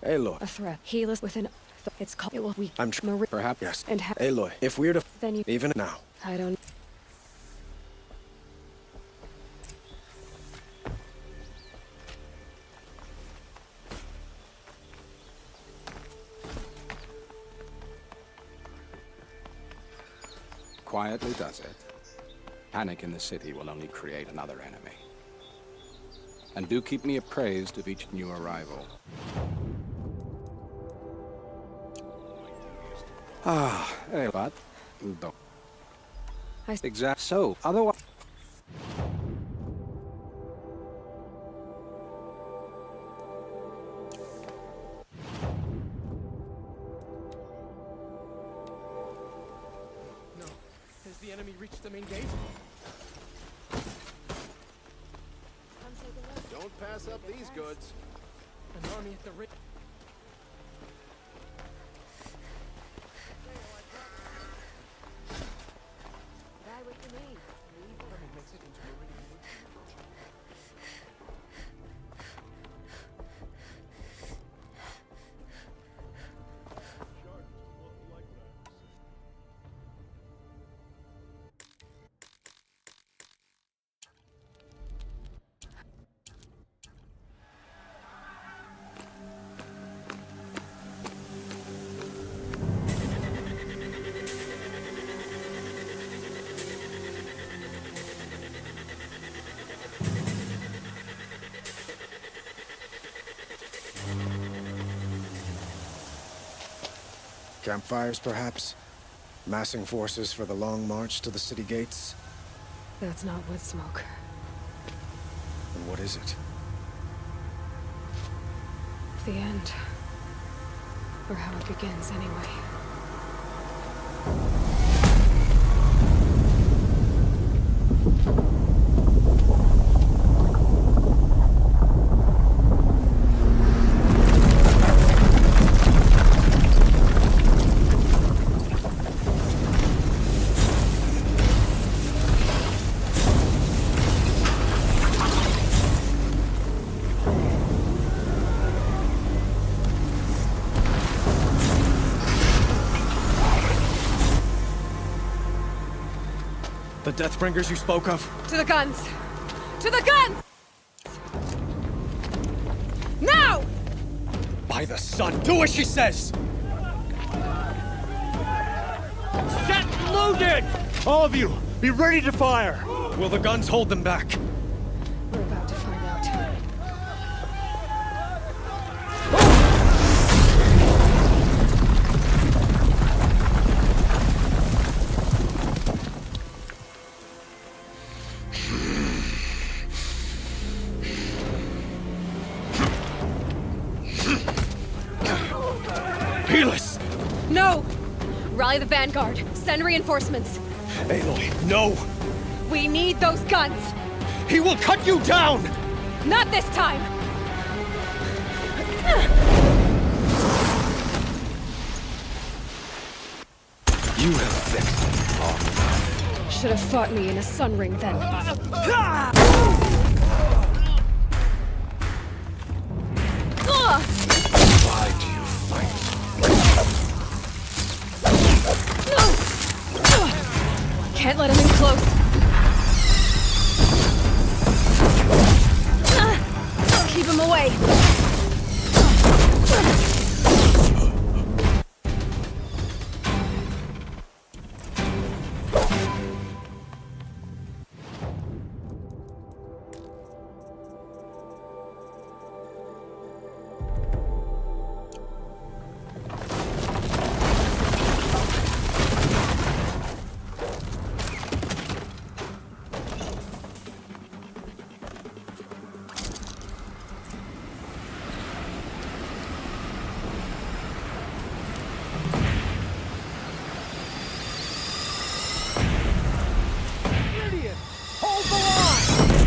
Aloy.
A threat. Healers within. It's called. It will weak.
I'm
Marie.
perhaps yes.
And
Aloy, if we're to
then you.
even now.
I don't.
Quietly does it. Panic in the city will only create another enemy. And do keep me appraised of each new arrival. Hey, but don't. Exact. So, otherwise.
No. Has the enemy reached the main gate?
Don't pass up these goods.
An army at the ring.
Campfires, perhaps? Massing forces for the long march to the city gates?
That's not wood smoke.
And what is it?
The end. Or how it begins, anyway.
The Deathbringers you spoke of?
To the guns! To the guns! Now!
By the sun, do as she says! Set loaded! All of you, be ready to fire! Will the guns hold them back?
We're about to find out.
Peerless!
No! Rally the vanguard. Send reinforcements.
Aloy, no!
We need those guns!
He will cut you down!
Not this time!
You have fixed it.
Should have fought me in a sun ring then.
Why do you fight?
Can't let him in close. Keep him away.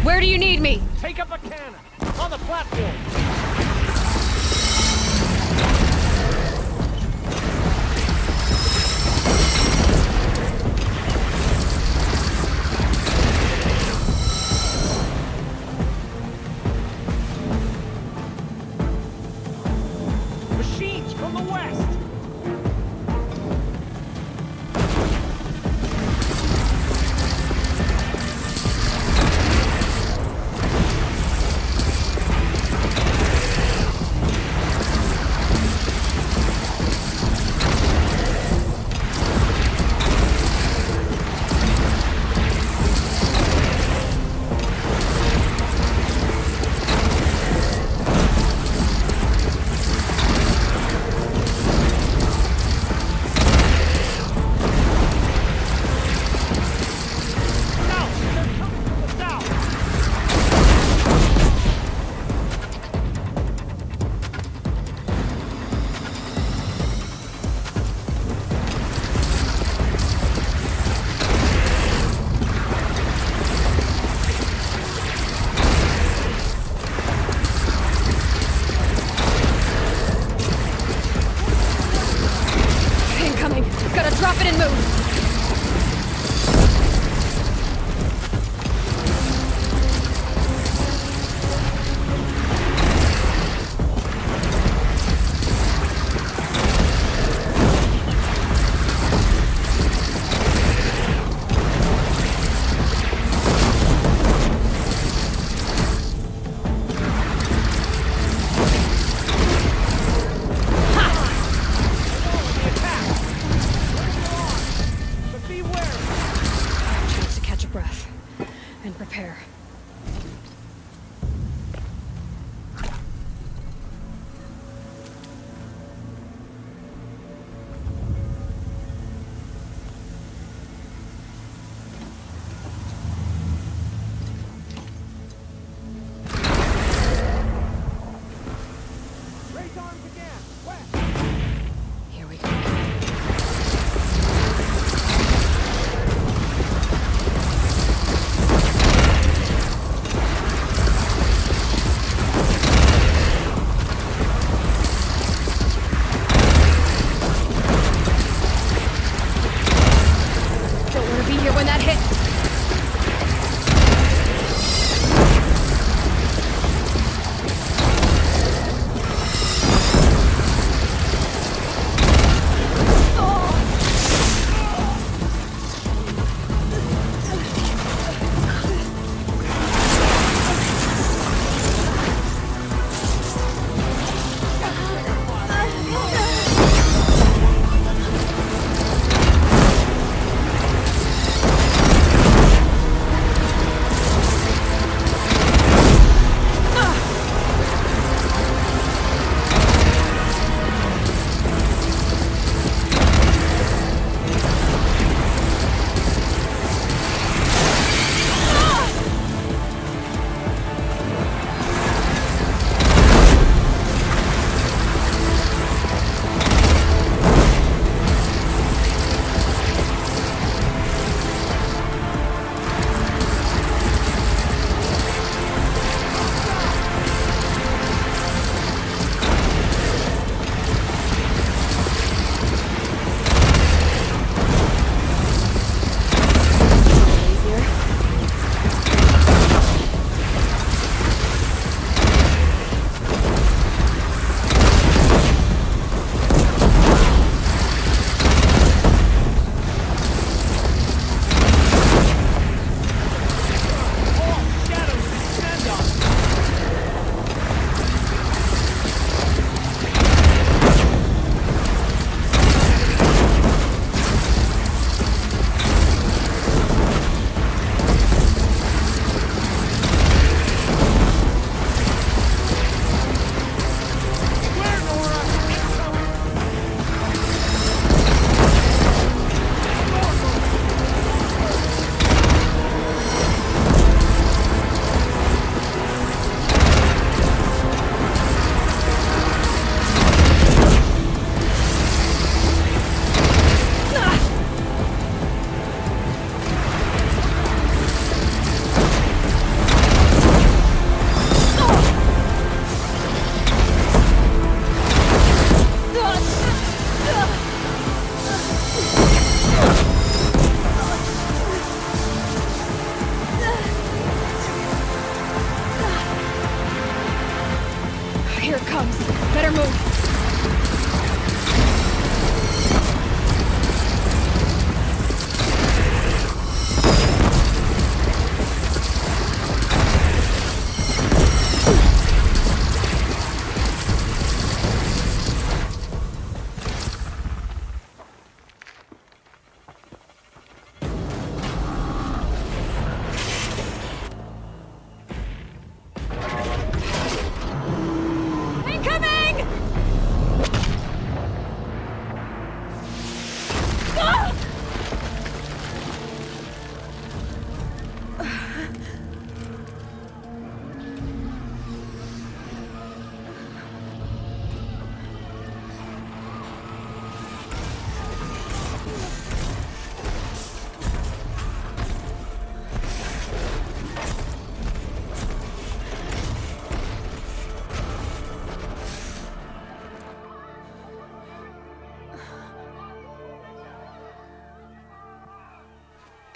Where do you need me?
Take up a cannon! On the platform!
Gotta drop it and move!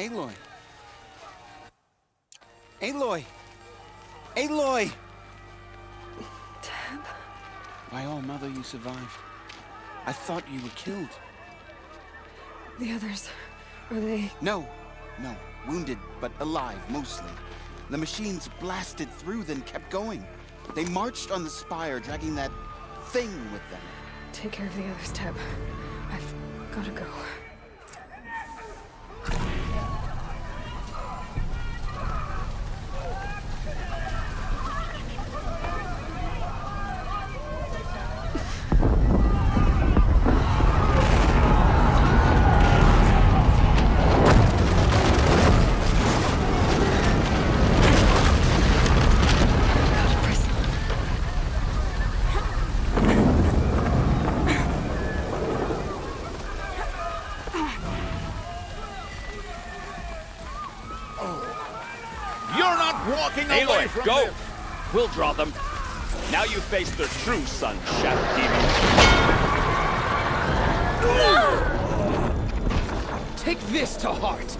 Aloy! Aloy! Aloy!
Tab?
By all mother, you survived. I thought you were killed.
The others, are they...
No. Wounded, but alive, mostly. The machines blasted through, then kept going. They marched on the spire, dragging that thing with them.
Take care of the others, Tab. I've gotta go.
Aloy, go! We'll draw them. Now you face the true sun, Shadow Demons.
Take this to heart!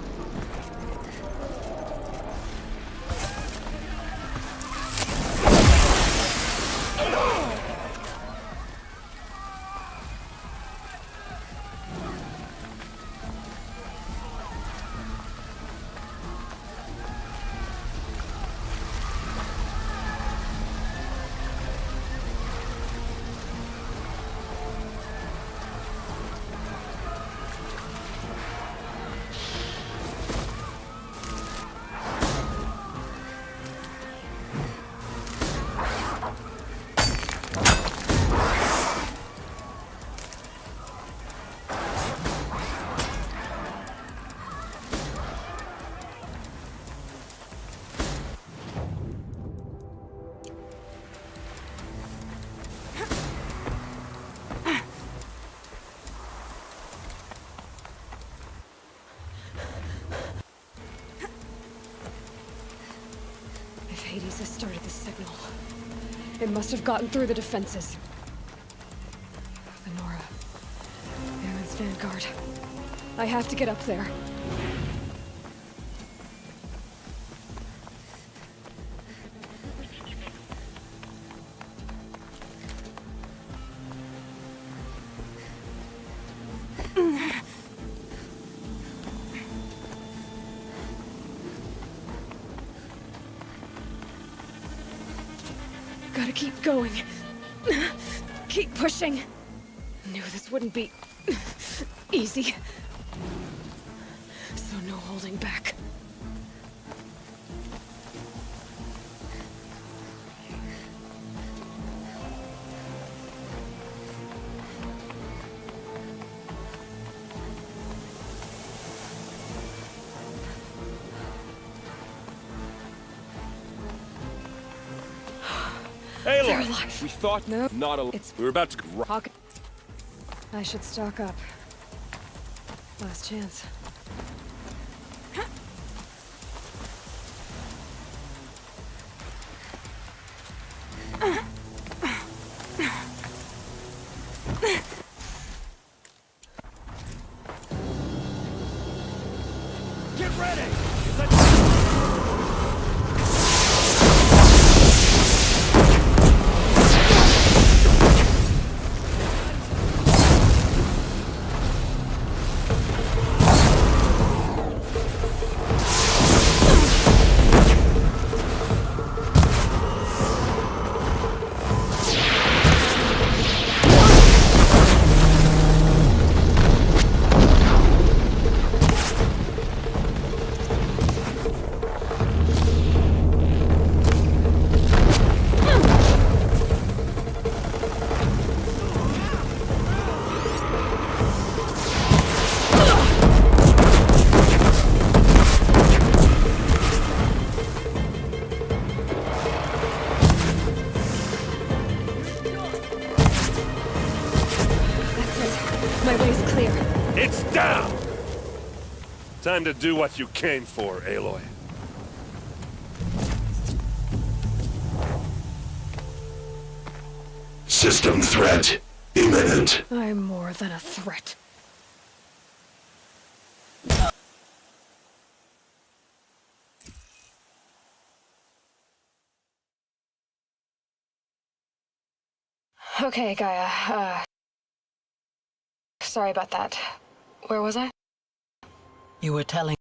If Hades has started the signal, it must have gotten through the defenses. The Nora. Aaron's vanguard. I have to get up there. Gotta keep going. Keep pushing. Knew this wouldn't be easy. So no holding back.
Aloy, we thought not a. We were about to.
Pocket. I should stock up. Last chance.
Get ready!
My way's clear.
It's down! Time to do what you came for, Aloy.
System threat imminent.
I'm more than a threat. Okay, Gaia. Sorry about that. Where was I?
You were telling...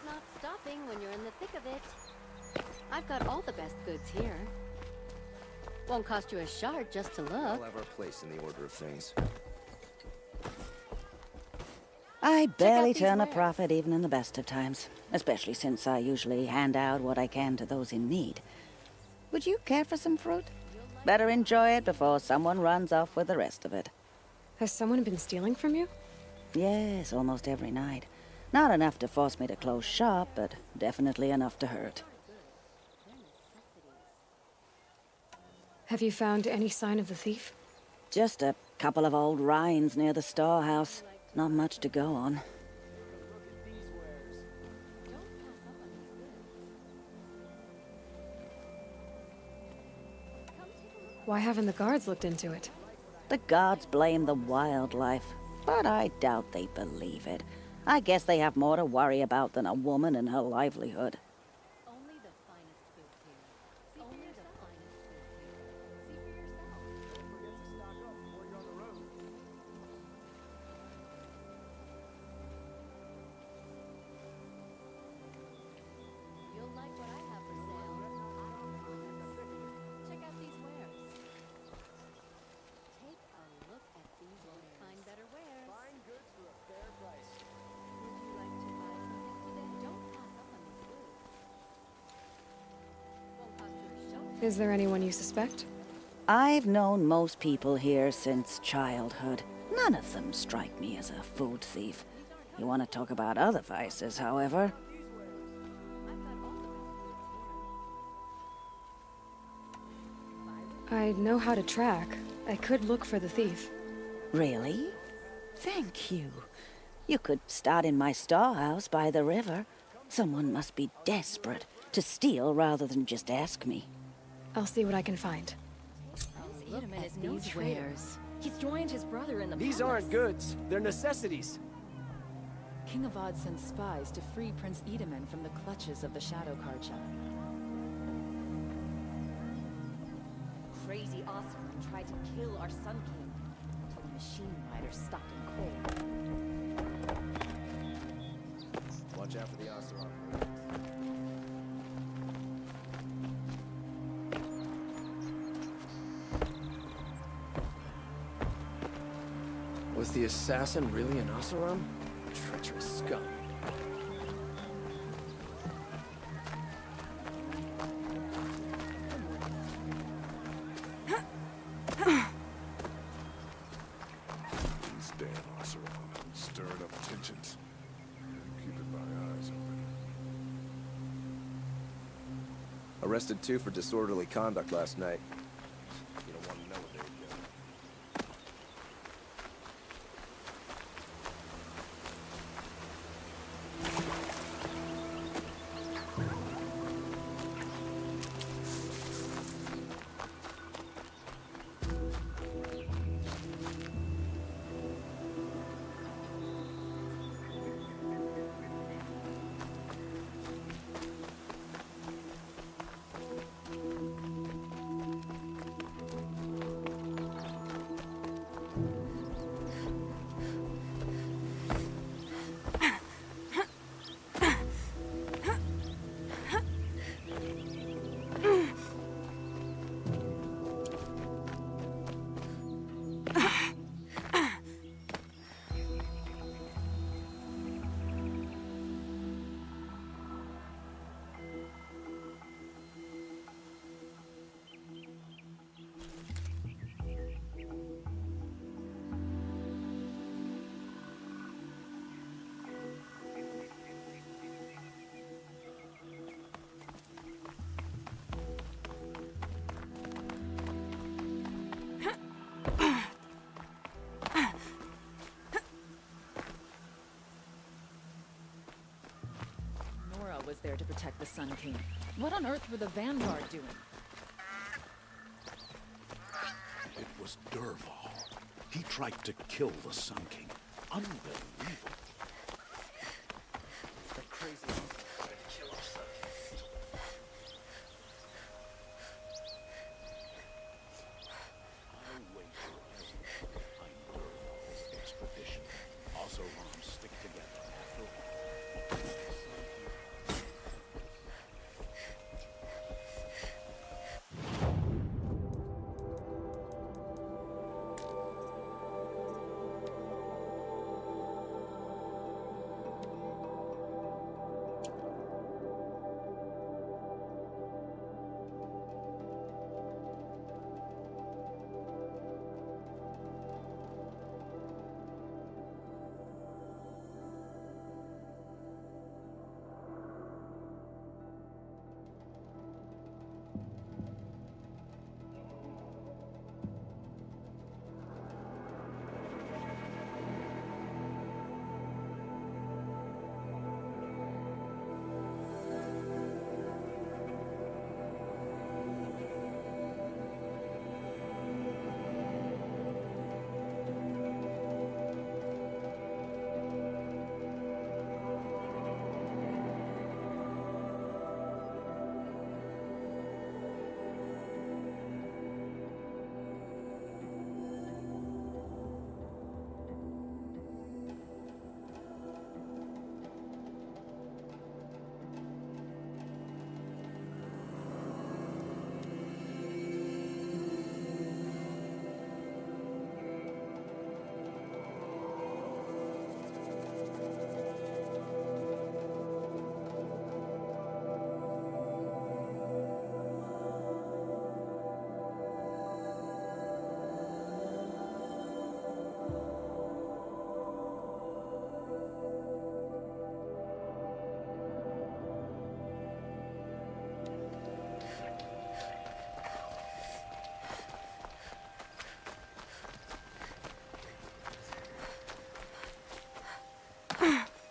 Not stopping when you're in the thick of it. I've got all the best goods here. Won't cost you a shard just to look.
We'll have our place in the order of things.
I barely turn a profit even in the best of times, especially since I usually hand out what I can to those in need. Would you care for some fruit? Better enjoy it before someone runs off with the rest of it.
Has someone been stealing from you?
Yes, almost every night. Not enough to force me to close shop, but definitely enough to hurt.
Have you found any sign of the thief?
Just a couple of old rinds near the storehouse. Not much to go on.
Why haven't the guards looked into it?
The gods blame the wildlife, but I doubt they believe it. I guess they have more to worry about than a woman and her livelihood.
Only the finest goods here. Only the finest goods here. See for yourself. Don't forget to stock up before you're on the road. You'll like what I have for sale. Check out these wares. Take a look at these wares. Find better wares. Fine goods for a fair price. Would you like to buy something today? Don't pass up on these goods. Won't cost you a show.
Is there anyone you suspect?
I've known most people here since childhood. None of them strike me as a food thief. You want to talk about other vices, however?
I know how to track. I could look for the thief.
Really? Thank you. You could start in my storehouse by the river. Someone must be desperate to steal rather than just ask me.
I'll see what I can find.
Look at these wares.
He's joined his brother in the
These
palace.
aren't goods. They're necessities.
King Avad sends spies to free Prince Edaman from the clutches of the Shadow Karcha.
Crazy Osman tried to kill our Sun King until the machine riders stopped him cold.
Watch out for the Oseram. Was the assassin really an Oseram? Treacherous scum.
Arrested 2 for disorderly conduct last night. You don't want to know what they were doing.
Nora was there to protect the Sun King. What on earth were the Vanguard doing?
It was Dervahl. He tried to kill the Sun King. Unbelievable.
The crazy uncle tried to kill our Sun King.
I'll wait forever behind Dervahl's expedition. Also, arms stick together after all.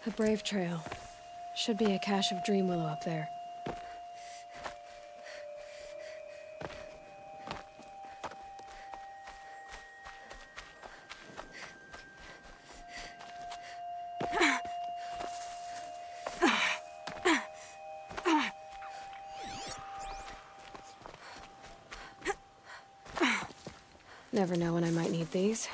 A brave trail. Should be a cache of dream willow up there. Never know when I might need these.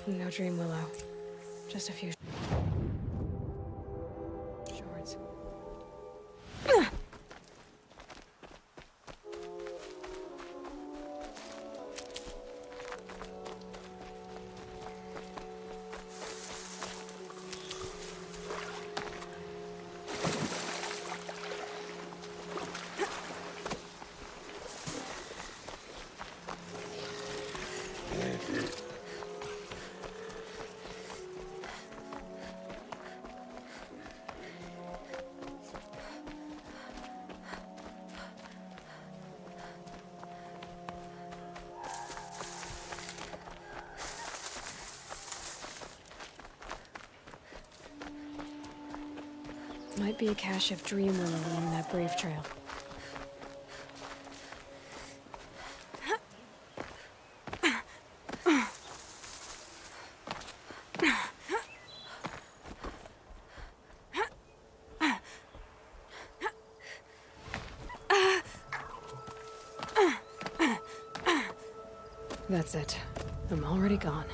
No dream willow. Just a few shards. Might be a cache of dream willow along that brave trail. That's it. I'm already gone.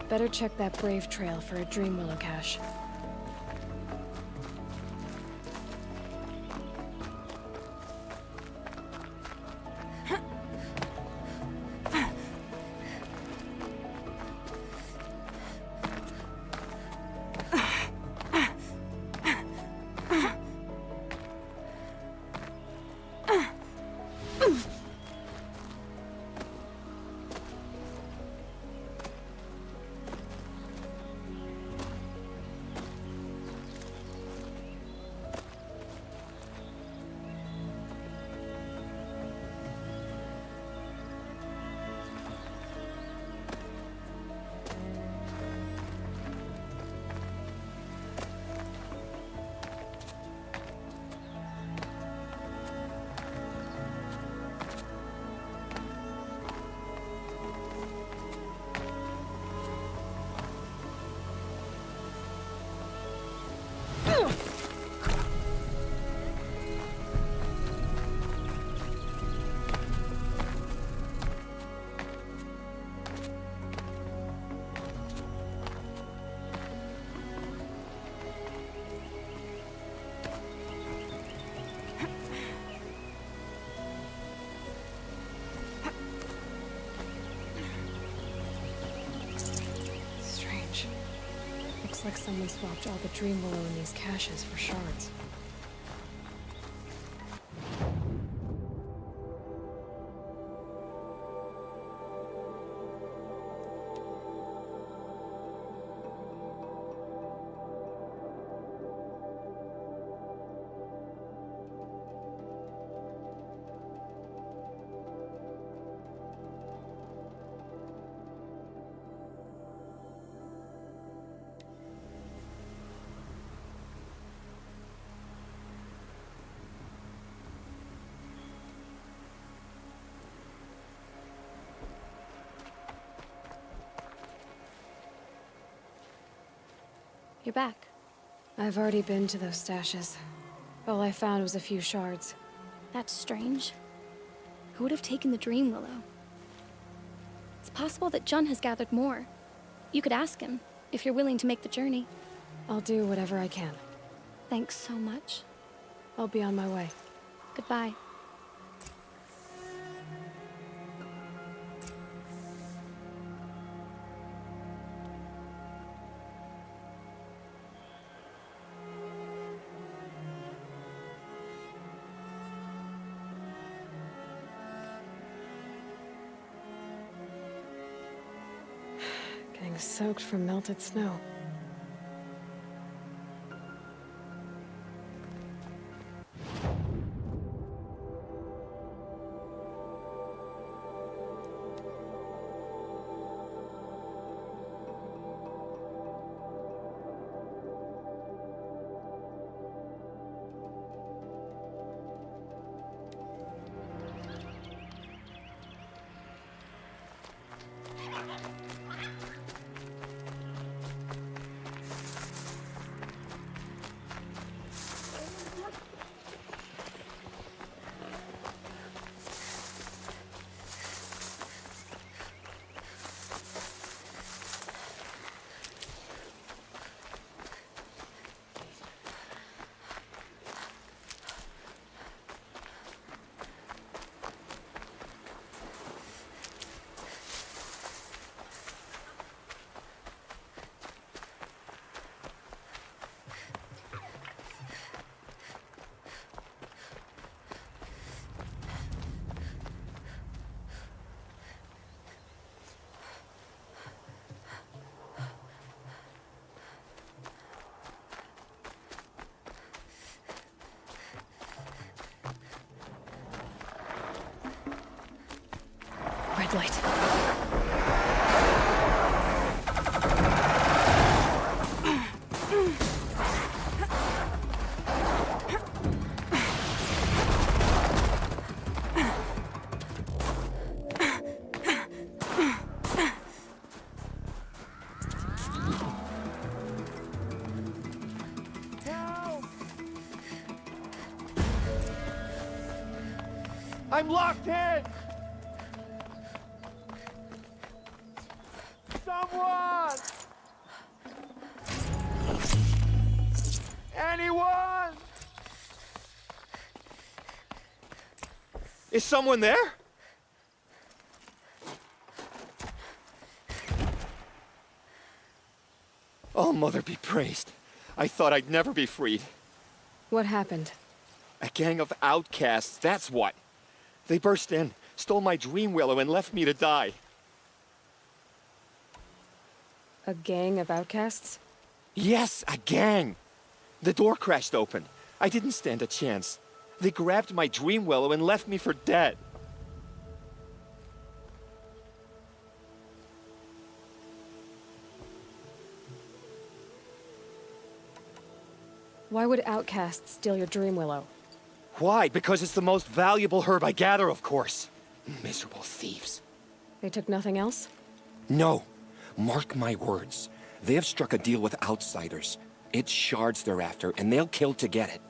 Better check that brave trail for a dream willow cache. Looks like someone swapped all the dream willow in these caches for shards.
You're back.
I've already been to those stashes. All I found was a few shards.
That's strange. Who would have taken the dream willow? It's possible that Jun has gathered more. You could ask him, if you're willing to make the journey.
I'll do whatever I can.
Thanks so much.
I'll be on my way.
Goodbye.
Everything's soaked from melted snow. Red light.
I'm locked in! Someone! Anyone? Is someone there? Oh, Mother be praised. I thought I'd never be freed.
What happened?
A gang of outcasts, that's what. They burst in, stole my dream willow, and left me to die.
A gang of outcasts?
Yes, a gang. The door crashed open. I didn't stand a chance. They grabbed my dream willow and left me for dead.
Why would outcasts steal your dream willow?
Why? Because it's the most valuable herb I gather, of course. Miserable thieves.
They took nothing else?
No. Mark my words. They have struck a deal with outsiders. It's shards they're after, and they'll kill to get it.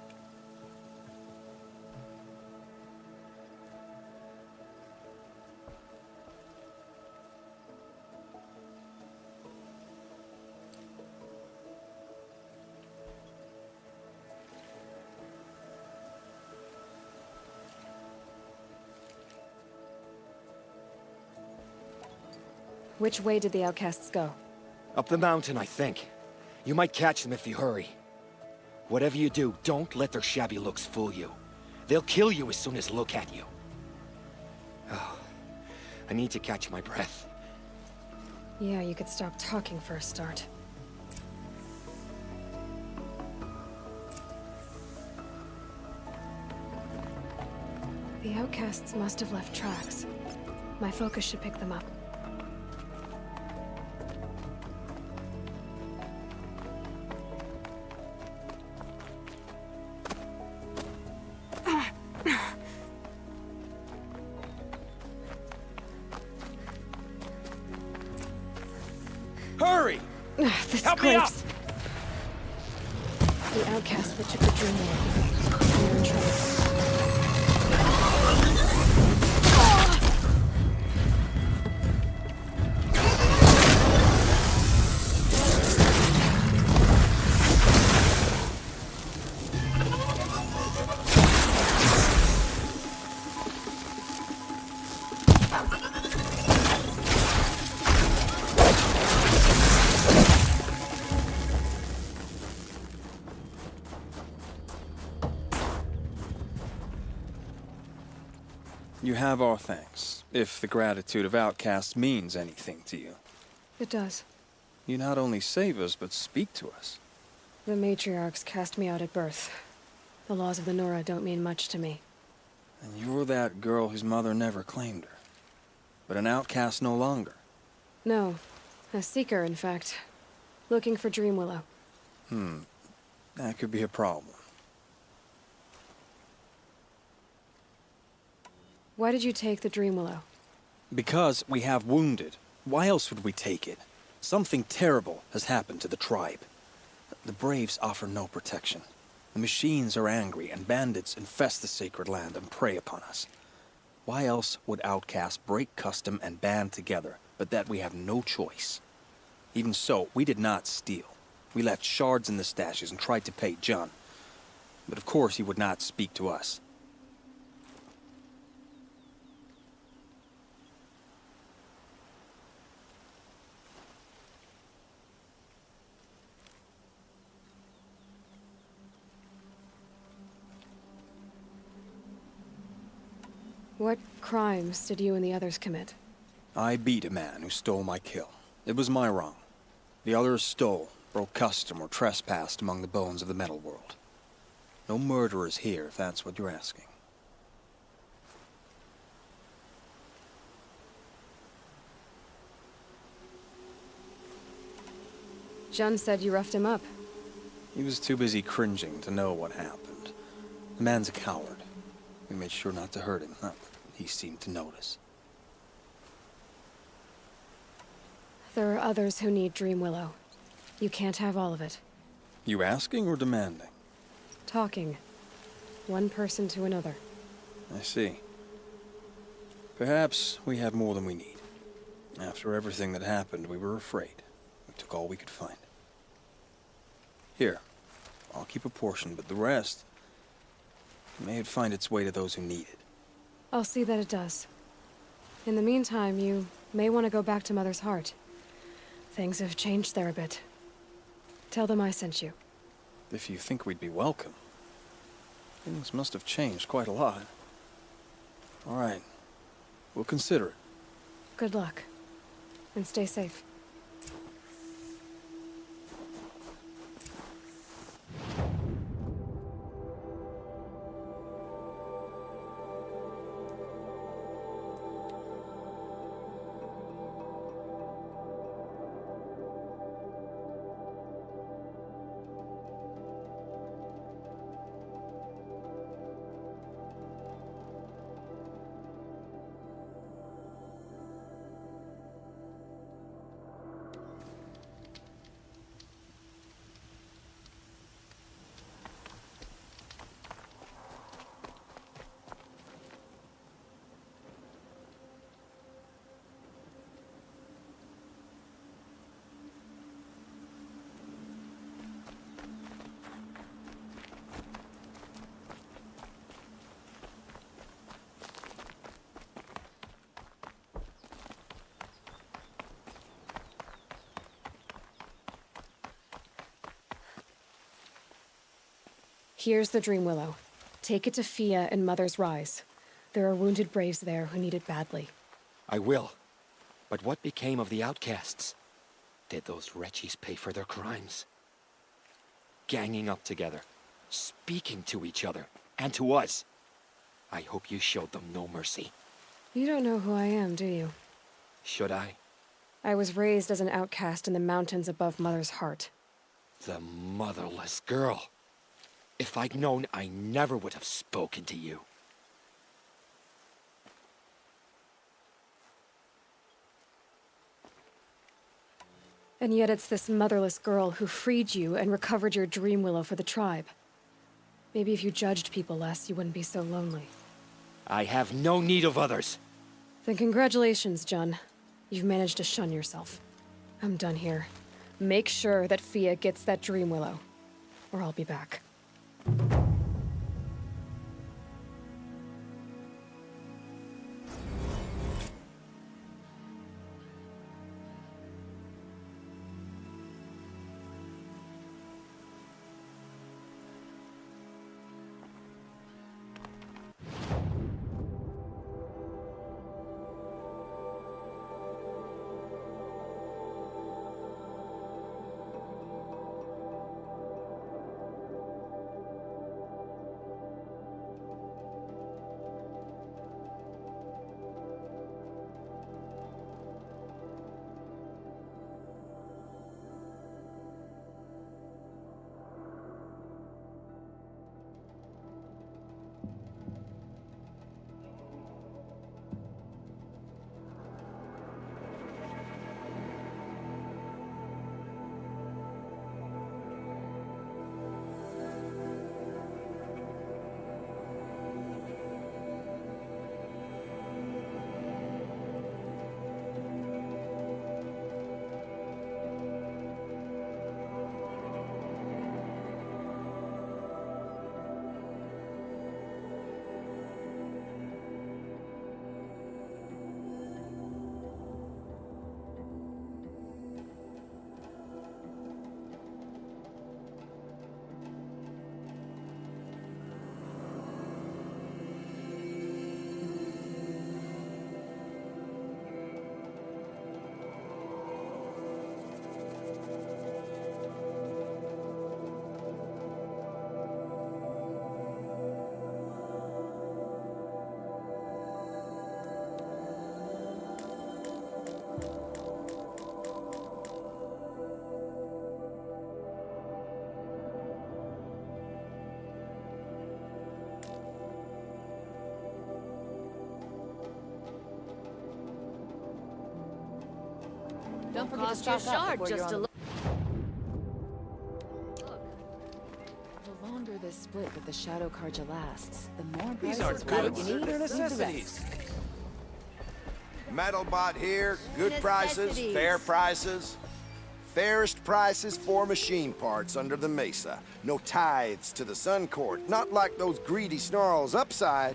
Which way did the outcasts go?
Up the mountain, I think. You might catch them if you hurry. Whatever you do, don't let their shabby looks fool you. They'll kill you as soon as look at you. Oh, I need to catch my breath.
Yeah, you could stop talking for a start. The outcasts must have left tracks. My focus should pick them up.
Hurry!
This
Help me up!
The outcast that took the dream world. You're in trouble.
You have our thanks, if the gratitude of outcasts means anything to you.
It does.
You not only save us, but speak to us.
The matriarchs cast me out at birth. The laws of the Nora don't mean much to me.
And you're that girl whose mother never claimed her. But an outcast no longer.
No. A seeker, in fact. Looking for Dreamwillow.
That could be a problem.
Why did you take the Dreamwillow?
Because we have wounded. Why else would we take it? Something terrible has happened to the tribe. The Braves offer no protection. The machines are angry, and bandits infest the sacred land and prey upon us. Why else would outcasts break custom and band together, but that we have no choice? Even so, we did not steal. We left shards in the stashes and tried to pay John. But of course he would not speak to us.
What crimes did you and the others commit?
I beat a man who stole my kill. It was my wrong. The others stole, broke custom, or trespassed among the bones of the metal world. No murderers here, if that's what you're asking.
Jun said you roughed him up.
He was too busy cringing to know what happened. The man's a coward. We made sure not to hurt him. Not that he seemed to notice.
There are others who need Dreamwillow. You can't have all of it.
You asking or demanding?
Talking. One person to another.
I see. Perhaps we have more than we need. After everything that happened, we were afraid. We took all we could find. Here, I'll keep a portion, but the rest... may it find its way to those who need it.
I'll see that it does. In the meantime, you may want to go back to Mother's Heart. Things have changed there a bit. Tell them I sent you.
If you think we'd be welcome. Things must have changed quite a lot. All right. We'll consider it.
Good luck. And stay safe. Here's the Dreamwillow. Take it to Fia and Mother's Rise. There are wounded Braves there who need it badly.
I will. But what became of the outcasts? Did those wretches pay for their crimes? Ganging up together, speaking to each other, and to us. I hope you showed them no mercy.
You don't know who I am, do you?
Should I?
I was raised as an outcast in the mountains above Mother's Heart.
The motherless girl. If I'd known, I never would have spoken to you.
And yet it's this motherless girl who freed you and recovered your Dreamwillow for the tribe. Maybe if you judged people less, you wouldn't be so lonely.
I have no need of others.
Then congratulations, Jun. You've managed to shun yourself. I'm done here. Make sure that Fia gets that Dreamwillow, or I'll be back.
Don't
forget to
cost you a
stock up
shard
before
just
you're
to
on
look.
The longer this split with the Shadow Carja lasts, the more
These
prices
aren't
for what
goods,
you need.
they're
Leave the rest.
necessities. Metalbot here, good prices, fair prices. Fairest prices for machine parts under the mesa. No tithes to the Sun Court, not like those greedy snarls upside.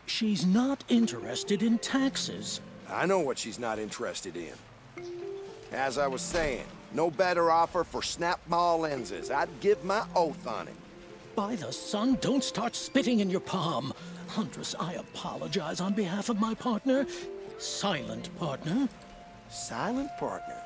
She's not interested in taxes.
I know what she's not interested in. As I was saying, no better offer for snap-maw lenses. I'd give my oath on it.
By the sun, don't start spitting in your palm. Huntress, I apologize on behalf of my partner. Silent partner.
Silent partner?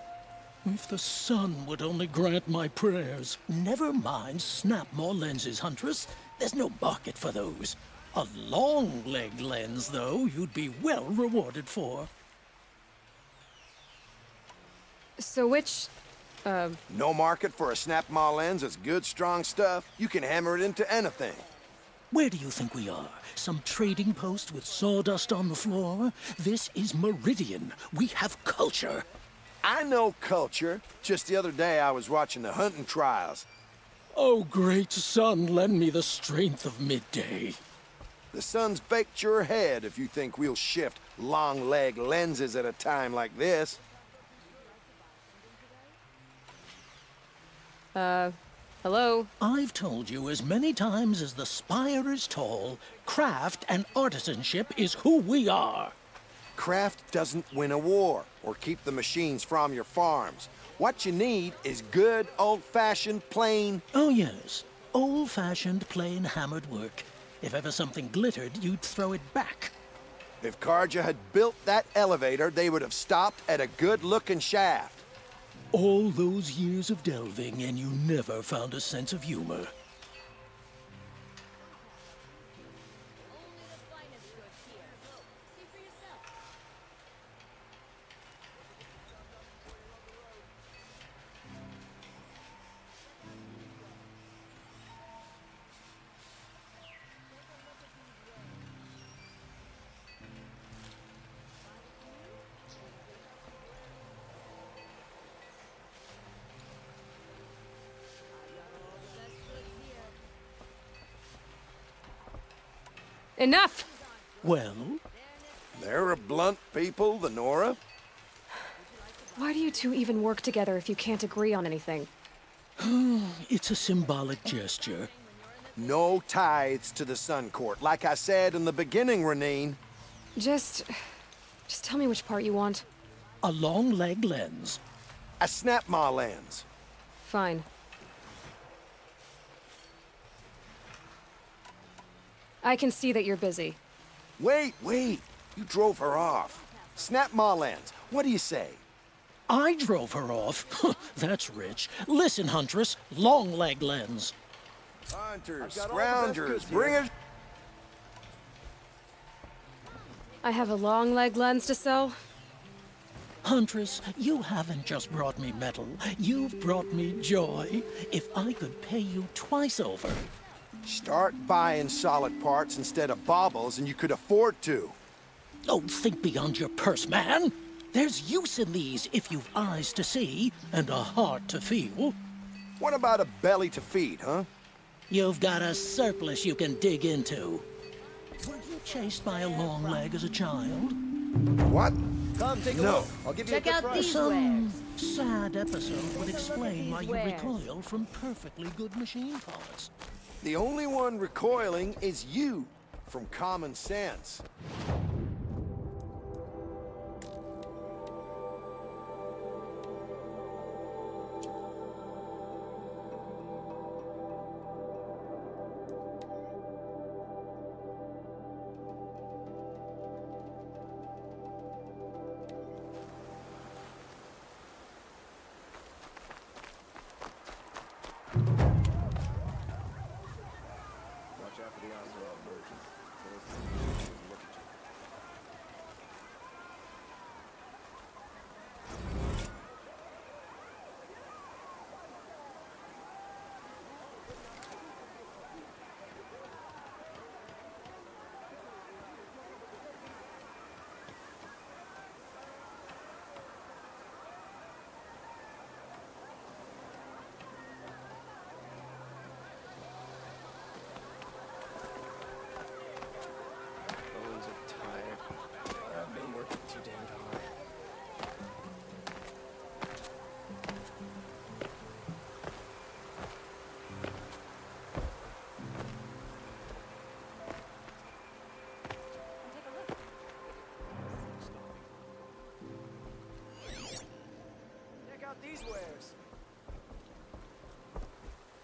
If the sun would only grant my prayers. Never mind snap-maw lenses, Huntress. There's no market for those. A long-leg lens, though, you'd be well rewarded for.
So which,
No market for a snap-maw lens that's good, strong stuff. You can hammer it into anything.
Where do you think we are? Some trading post with sawdust on the floor? This is Meridian. We have culture.
I know culture. Just the other day I was watching the hunting trials.
Oh, great sun, lend me the strength of midday.
The sun's baked your head if you think we'll shift long-leg lenses at a time like this.
Hello?
I've told you as many times as the spire is tall, craft and artisanship is who we are.
Craft doesn't win a war or keep the machines from your farms. What you need is good, old-fashioned, plain...
Oh, yes. Old-fashioned, plain hammered work. If ever something glittered, you'd throw it back.
If Carja had built that elevator, they would have stopped at a good-looking shaft.
All those years of delving, and you never found a sense of humor.
Enough!
Well?
They're a blunt people, the Nora.
Why do you two even work together if you can't agree on anything?
It's a symbolic gesture.
No tithes to the Sun Court, like I said in the beginning, Renine.
Just tell me which part you want.
A long-leg lens.
A snap-maw lens.
Fine. I can see that you're busy.
Wait. You drove her off. Snap-maw lens. What do you say?
I drove her off? That's rich. Listen, Huntress. Long-leg lens.
Hunters, scroungers, bring it...
I have a long leg lens to sell.
Huntress, you haven't just brought me metal. You've brought me joy. If I could pay you twice over...
Start buying solid parts instead of baubles, and you could afford to.
Oh, think beyond your purse, man. There's use in these if you've eyes to see and a heart to feel.
What about a belly to feed, huh?
You've got a surplus you can dig into. Were you chased by a long leg as a child?
What?
Come take a
No.
look. I'll give you
Check
a good
out
price.
these
Some
wares.
sad episode would explain why you
wares.
recoil from perfectly good machine parts.
The only one recoiling is you, from common sense. Watch out for the Ocelot version. Look at you.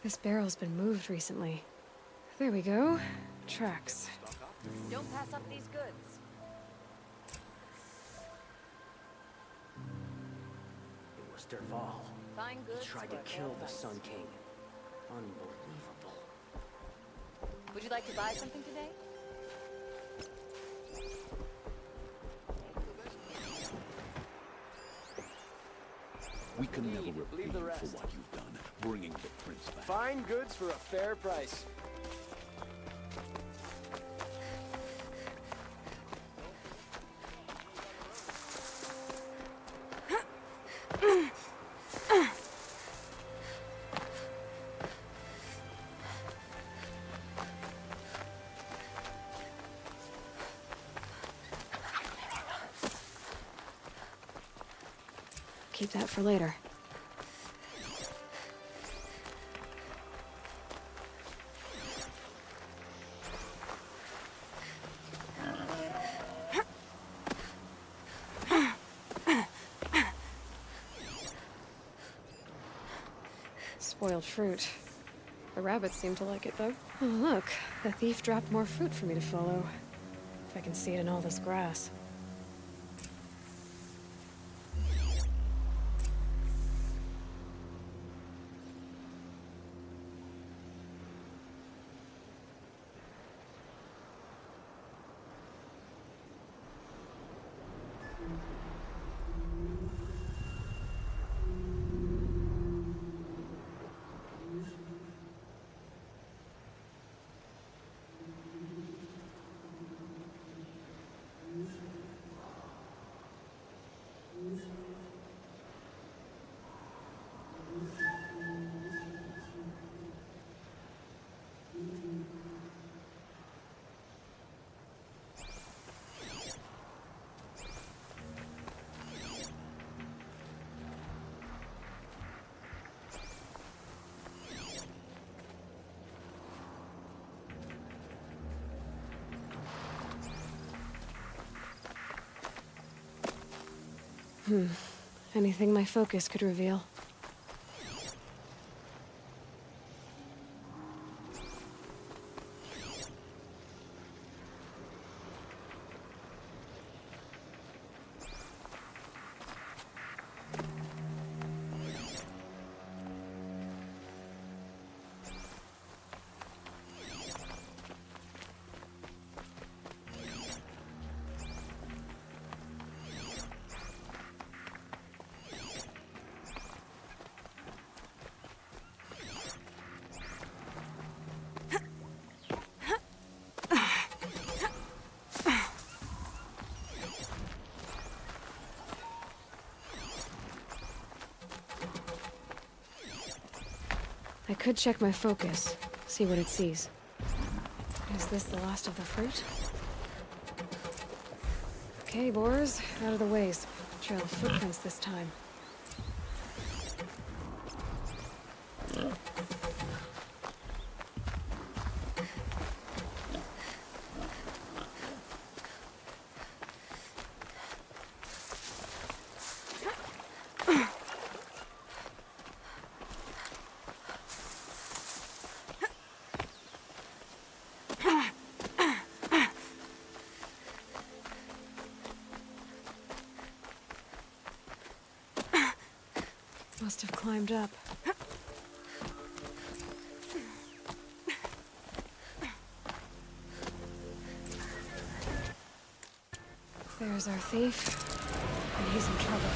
This barrel's been moved recently. There we go. Tracks.
Don't pass up these goods.
It was Derval.
Fine goods.
He tried to
for a
kill
fair
the
price.
Sun King. Unbelievable.
Would you like to buy something today?
We can never
Leave
repay
the
you
rest.
for what you've done, bringing the prince back.
Fine goods for a fair price.
Keep that for later. Spoiled fruit. The rabbits seem to like it, though. Oh, look. The thief dropped more fruit for me to follow. If I can see it in all this grass. Anything my focus could reveal. I could check my focus, see what it sees. Is this the last of the fruit? Okay, boars, out of the ways. Trail of footprints this time. Must have climbed up. There's our thief, and he's in trouble.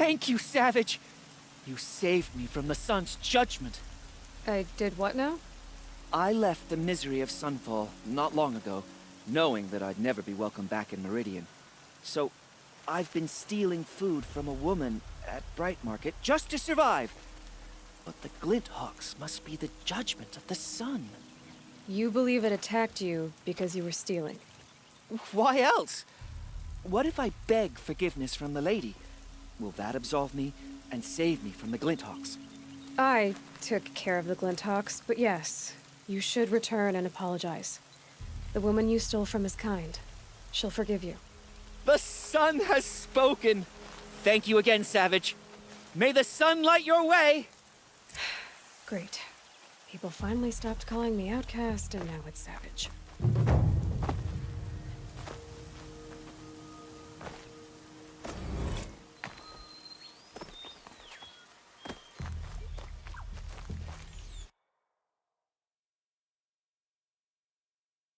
Thank you, Savage! You saved me from the sun's judgment.
I did what now?
I left the misery of Sunfall not long ago, knowing that I'd never be welcome back in Meridian. So, I've been stealing food from a woman at Bright Market just to survive. But the Glinthawks must be the judgment of the sun.
You believe it attacked you because you were stealing?
Why else? What if I beg forgiveness from the lady? Will that absolve me and save me from the Glinthawks?
I took care of the Glinthawks, but yes, you should return and apologize. The woman you stole from is kind. She'll forgive you.
The sun has spoken! Thank you again, Savage. May the sun light your way!
Great. People finally stopped calling me outcast, and now it's Savage.